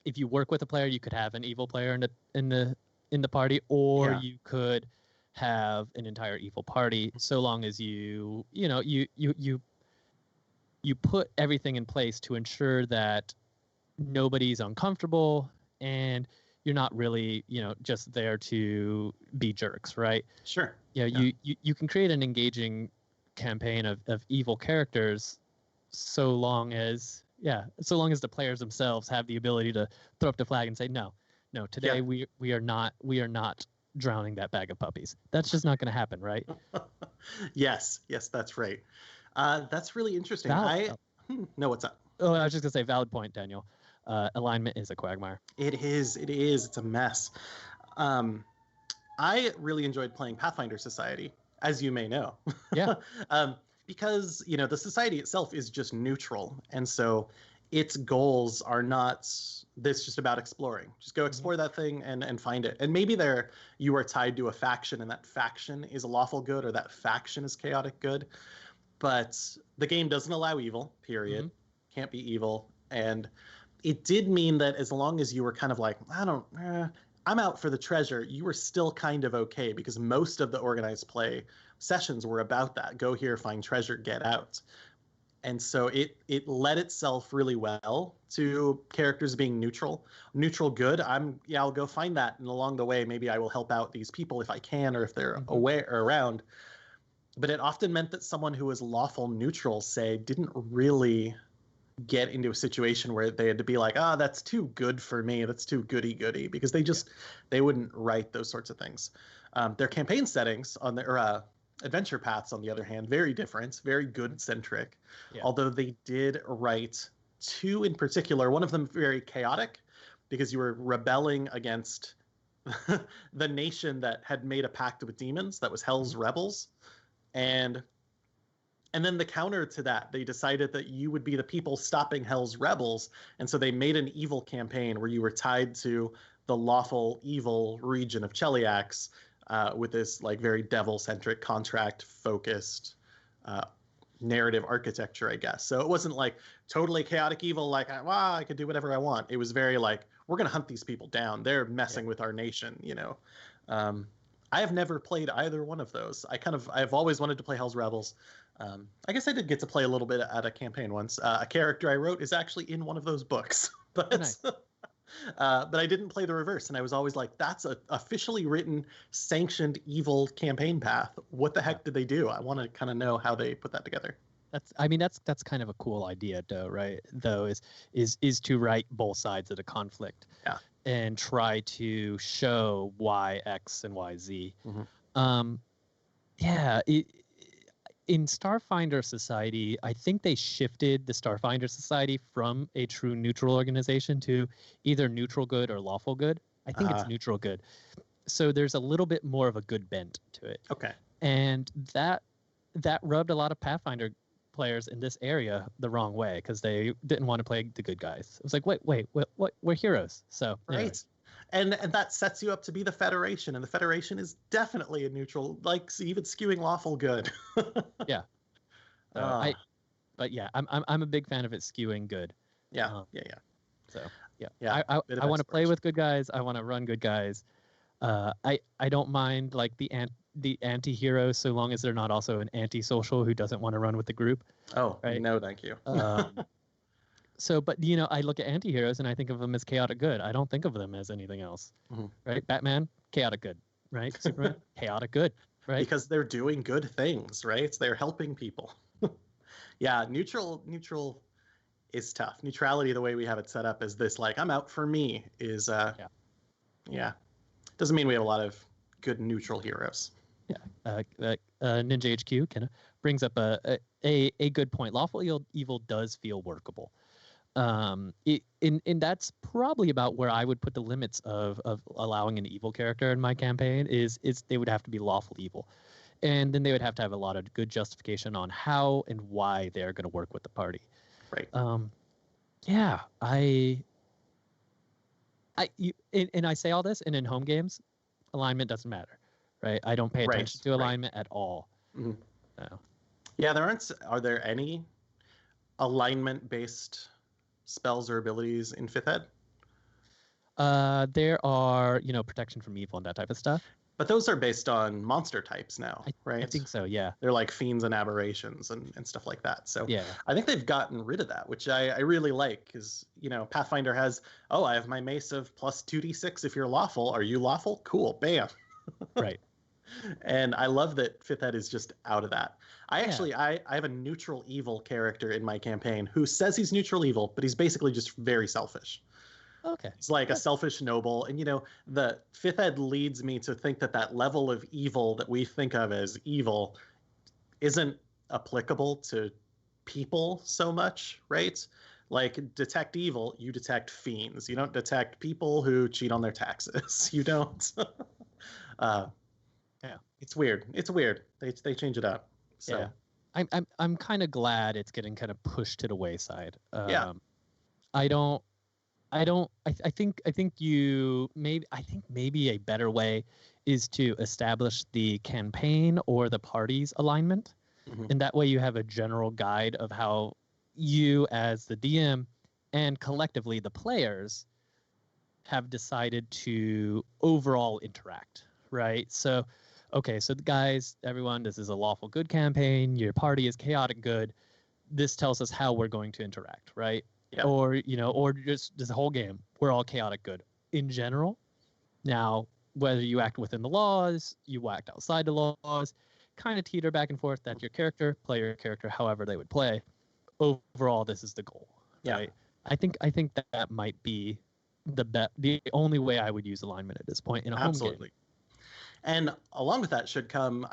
Speaker 1: if you work with a player, you could have an evil player in the party, or you could have an entire evil party, so long as you put everything in place to ensure that nobody's uncomfortable and you're not really, just there to be jerks, right?
Speaker 2: Sure.
Speaker 1: You can create an engaging campaign of evil characters so long as the players themselves have the ability to throw up the flag and say, no, today we are not drowning that bag of puppies. That's just not going to happen, right?
Speaker 2: Yes, that's right. That's really interesting. No, what's up?
Speaker 1: Oh, I was just going to say, valid point, Daniel. Alignment is a quagmire.
Speaker 2: It is. It's a mess. I really enjoyed playing Pathfinder Society, as you may know.
Speaker 1: Yeah.
Speaker 2: Because, the society itself is just neutral. And so its goals are not this just about exploring. Just go explore that thing and find it. And maybe you are tied to a faction, and that faction is a lawful good, or that faction is chaotic good. But the game doesn't allow evil, period. Can't be evil. And it did mean that as long as you were kind of like, I'm out for the treasure, you were still kind of okay, because most of the organized play sessions were about that. Go here, find treasure, get out. And so it led itself really well to characters being neutral good. I'll go find that, and along the way, maybe I will help out these people if I can, or if they're away or around. But it often meant that someone who was lawful neutral, say, didn't really get into a situation where they had to be like, that's too good for me, that's too goody, because they wouldn't write those sorts of things. Their campaign settings on their adventure paths, on the other hand, very different, very good centric. Although they did write two in particular, one of them very chaotic, because you were rebelling against the nation that had made a pact with demons, that was Hell's Rebels. And then the counter to that, they decided that you would be the people stopping Hell's Rebels. And so they made an evil campaign where you were tied to the lawful evil region of Cheliax, with this like very devil-centric, contract-focused narrative architecture, I guess. So it wasn't like totally chaotic evil, like, I could do whatever I want. It was very like, we're going to hunt these people down. They're messing with our nation, I have never played either one of those. I've always wanted to play Hell's Rebels. I guess I did get to play a little bit at a campaign once. A character I wrote is actually in one of those books, but
Speaker 1: nice.
Speaker 2: But I didn't play the reverse, and I was always like, that's a officially written, sanctioned evil campaign path. What the heck did they do? I want to kind of know how they put that together.
Speaker 1: That's kind of a cool idea, though, right? Though is to write both sides of the conflict.
Speaker 2: Yeah.
Speaker 1: and try to show Y, X, and Y, Z.
Speaker 2: Mm-hmm.
Speaker 1: Yeah, in Starfinder Society, I think they shifted the Starfinder Society from a true neutral organization to either neutral good or lawful good. I think it's neutral good. So there's a little bit more of a good bent to it.
Speaker 2: Okay.
Speaker 1: And that rubbed a lot of Pathfinder players in this area the wrong way because they didn't want to play the good guys. It was like, wait, what? We're heroes. So anyway.
Speaker 2: Right. And that sets you up to be the Federation, and the Federation is definitely a neutral, like even skewing lawful good.
Speaker 1: Yeah. But yeah, I'm a big fan of it skewing good.
Speaker 2: Yeah.
Speaker 1: So yeah. I want to play with good guys. I want to run good guys. I don't mind like the anti-hero so long as they're not also an anti-social who doesn't want to run with the group.
Speaker 2: Oh,
Speaker 1: right?
Speaker 2: No, thank you.
Speaker 1: But I look at anti-heroes and I think of them as chaotic good. I don't think of them as anything else.
Speaker 2: Mm-hmm.
Speaker 1: Right? Batman, chaotic good. Right? Superman, chaotic good. Right?
Speaker 2: Because they're doing good things, right? They're helping people. Yeah, neutral is tough. Neutrality, the way we have it set up, is this like I'm out for me is yeah. Doesn't mean we have a lot of good neutral heroes.
Speaker 1: Yeah. Ninja HQ kind of brings up a good point. Lawful evil does feel workable. And that's probably about where I would put the limits of allowing an evil character in my campaign is they would have to be lawful evil. And then they would have to have a lot of good justification on how and why they're going to work with the party.
Speaker 2: Right.
Speaker 1: Yeah, I say all this, and in home games, alignment doesn't matter, right? I don't pay attention to alignment at all.
Speaker 2: Mm-hmm.
Speaker 1: So.
Speaker 2: Yeah, are there any alignment-based spells or abilities in 5th Ed?
Speaker 1: There are, protection from evil and that type of stuff.
Speaker 2: But those are based on monster types now, right?
Speaker 1: I think so, yeah.
Speaker 2: They're like fiends and aberrations and stuff like that. So
Speaker 1: yeah.
Speaker 2: I think they've gotten rid of that, which I really like because, Pathfinder has, I have my mace of plus 2d6 if you're lawful. Are you lawful? Cool. Bam.
Speaker 1: Right.
Speaker 2: And I love that 5th Ed is just out of that. I have a neutral evil character in my campaign who says he's neutral evil, but he's basically just very selfish.
Speaker 1: Okay.
Speaker 2: It's like a selfish noble. And, the 5th Ed leads me to think that level of evil that we think of as evil isn't applicable to people so much, right? Like detect evil, you detect fiends. You don't detect people who cheat on their taxes. You don't. Yeah. It's weird. They change it up. So.
Speaker 1: Yeah. I'm kind of glad it's getting kind of pushed to the wayside.
Speaker 2: Yeah.
Speaker 1: I think maybe a better way is to establish the campaign or the party's alignment. Mm-hmm. And that way you have a general guide of how you as the DM and collectively the players have decided to overall interact, right? So, okay, so the guys, everyone, this is a lawful good campaign. Your party is chaotic good. This tells us how we're going to interact, right? Yep. Or just the whole game, we're all chaotic good in general. Now, whether you act within the laws, you act outside the laws, kind of teeter back and forth. That's your character, play your character however they would play. Overall, this is the goal.
Speaker 2: Yeah.
Speaker 1: Right? I think that might be the only way I would use alignment at this point in a home game.
Speaker 2: And along with that should come,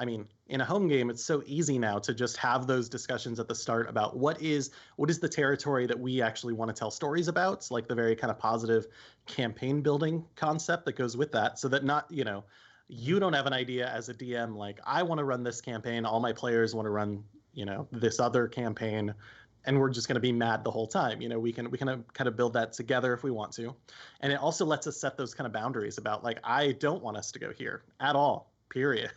Speaker 2: in a home game, it's so easy now to just have those discussions at the start about what is the territory that we actually want to tell stories about. It's like the very kind of positive campaign building concept that goes with that, so that not, you don't have an idea as a DM, like I want to run this campaign, all my players want to run, this other campaign, and we're just going to be mad the whole time. We can kind of build that together if we want to. And it also lets us set those kind of boundaries about like, I don't want us to go here at all, period.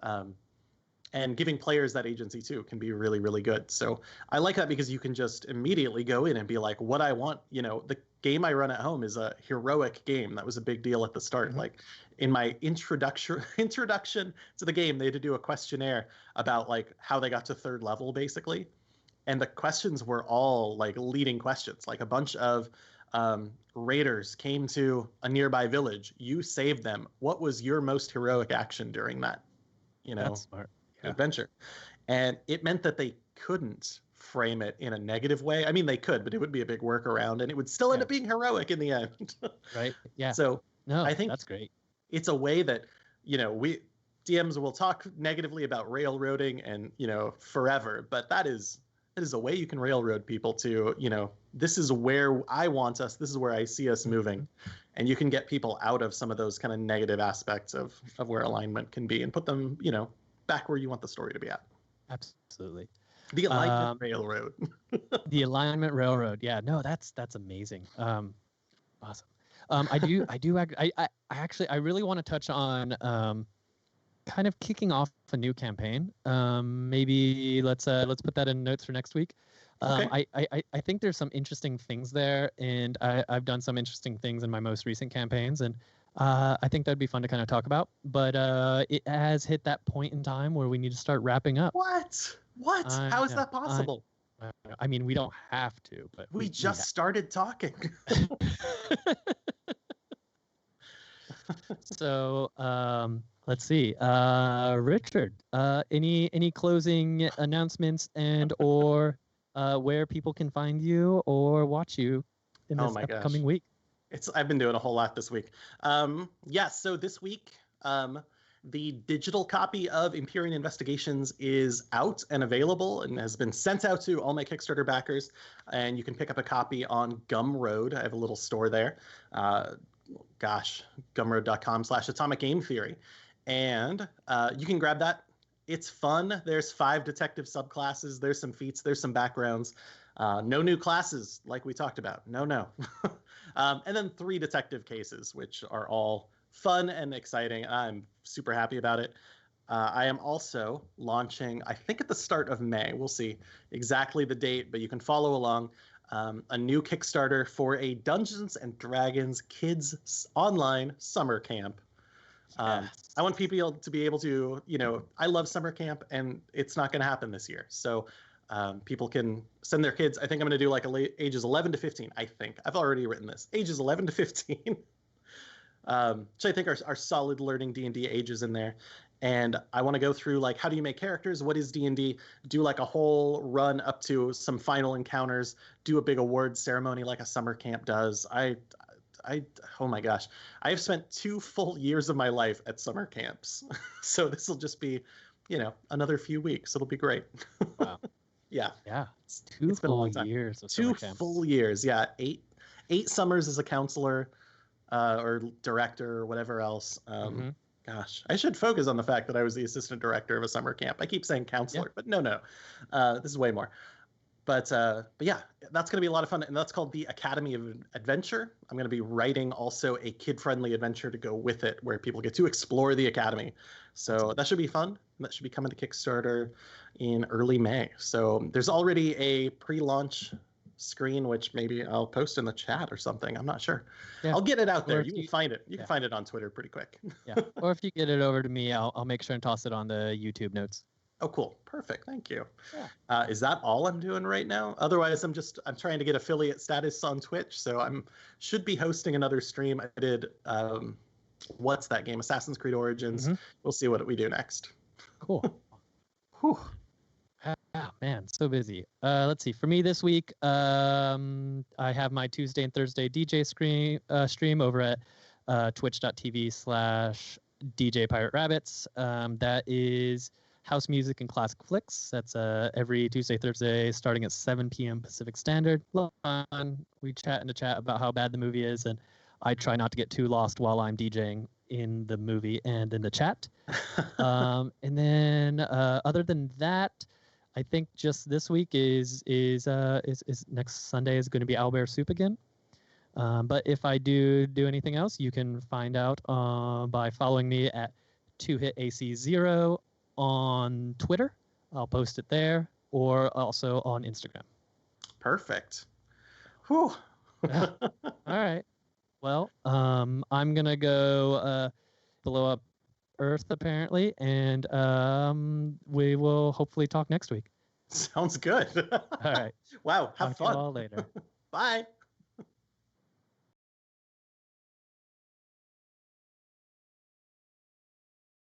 Speaker 2: And giving players that agency too can be really, really good. So I like that because you can just immediately go in and be like, what I want, the game I run at home is a heroic game. That was a big deal at the start. Mm-hmm. Like in my introduction to the game, they had to do a questionnaire about like how they got to 3rd level basically. And the questions were all like leading questions. Like a bunch of raiders came to a nearby village. You saved them. What was your most heroic action during that,
Speaker 1: That's smart.
Speaker 2: adventure? And it meant that they couldn't frame it in a negative way. I mean, they could, but it would be a big workaround, and it would still end up being heroic in the end.
Speaker 1: Right. Yeah.
Speaker 2: So
Speaker 1: no,
Speaker 2: I think
Speaker 1: that's great.
Speaker 2: It's a way that, we DMs will talk negatively about railroading and, forever, but that is a way you can railroad people to, this is where I want us, this is where I see us moving. And you can get people out of some of those kind of negative aspects of where alignment can be and put them, back where you want the story to be at.
Speaker 1: Absolutely.
Speaker 2: The alignment railroad.
Speaker 1: The alignment railroad. Yeah, no, that's amazing. Awesome. I really want to touch on kind of kicking off a new campaign. Maybe let's put that in notes for next week.
Speaker 2: Okay.
Speaker 1: I think there's some interesting things there, and I've done some interesting things in my most recent campaigns, and I think that'd be fun to kind of talk about. But it has hit that point in time where we need to start wrapping up.
Speaker 2: What? How is that possible?
Speaker 1: I mean, we don't have to, but
Speaker 2: we just started talking.
Speaker 1: So let's see, Richard, any closing announcements and or where people can find you or watch you in this upcoming week?
Speaker 2: I've been doing a whole lot this week. So this week, the digital copy of Empyrean Investigations is out and available and has been sent out to all my Kickstarter backers. And you can pick up a copy on Gumroad. I have a little store there. Gumroad.com/Atomic Game Theory. And you can grab that. It's fun. There's 5 detective subclasses. There's some feats. There's some backgrounds. No new classes like we talked about. No. And then 3 detective cases, which are all fun and exciting. I'm super happy about it. I am also launching, I think at the start of May, we'll see exactly the date, but you can follow along, a new Kickstarter for a Dungeons and Dragons kids online summer camp. I want people to be able to, I love summer camp, and it's not going to happen this year. So people can send their kids. I think I'm going to do like ages 11 to 15. I think I've already written this, ages 11 to 15. So I think are solid learning D&D ages in there. And I want to go through like, how do you make characters? What is D&D? Do like a whole run up to some final encounters, do a big awards ceremony like a summer camp does. Oh my gosh, I have spent 2 full years of my life at summer camps. So this will just be, another few weeks. It'll be great.
Speaker 1: Wow.
Speaker 2: Yeah.
Speaker 1: It's 2 full years of summer camp.
Speaker 2: 2 full years. Yeah. 8 summers as a counselor, or director or whatever else. Gosh, I should focus on the fact that I was the assistant director of a summer camp. I keep saying counselor, but no. This is way more. But yeah, that's going to be a lot of fun. And that's called the Academy of Adventure. I'm going to be writing also a kid-friendly adventure to go with it where people get to explore the Academy. So that should be fun. That should be coming to Kickstarter in early May. So there's already a pre-launch screen, which maybe I'll post in the chat or something. I'm not sure. Yeah. I'll get it out there. You can find it. You can find it on Twitter pretty quick.
Speaker 1: Yeah. Or if you get it over to me, I'll make sure and toss it on the YouTube notes.
Speaker 2: Oh, cool. Perfect. Thank you. Yeah. Is that all I'm doing right now? Otherwise, I'm trying to get affiliate status on Twitch. So should be hosting another stream. I did, what's that game? Assassin's Creed Origins. We'll see what we do next.
Speaker 1: Cool. Whew. Man, so busy. Let's see. For me this week, I have my Tuesday and Thursday DJ stream over at twitch.tv/DJ Pirate Rabbits. That is house music and classic flicks. That's every Tuesday, Thursday, starting at 7 p.m. Pacific Standard. We chat in the chat about how bad the movie is, and I try not to get too lost while I'm DJing in the movie and in the chat. And then other than that, I think just this week is next Sunday is going to be Owlbear Soup again. But if I do anything else, you can find out by following me at 2HitAC0 on Twitter. I'll post it there, or also on Instagram.
Speaker 2: Perfect. Whew.
Speaker 1: Yeah. All right. Well, I'm gonna go blow up Earth apparently, and we will hopefully talk next week.
Speaker 2: Sounds good.
Speaker 1: All right.
Speaker 2: Wow. Have fun.
Speaker 1: Talk to you all later.
Speaker 2: Bye.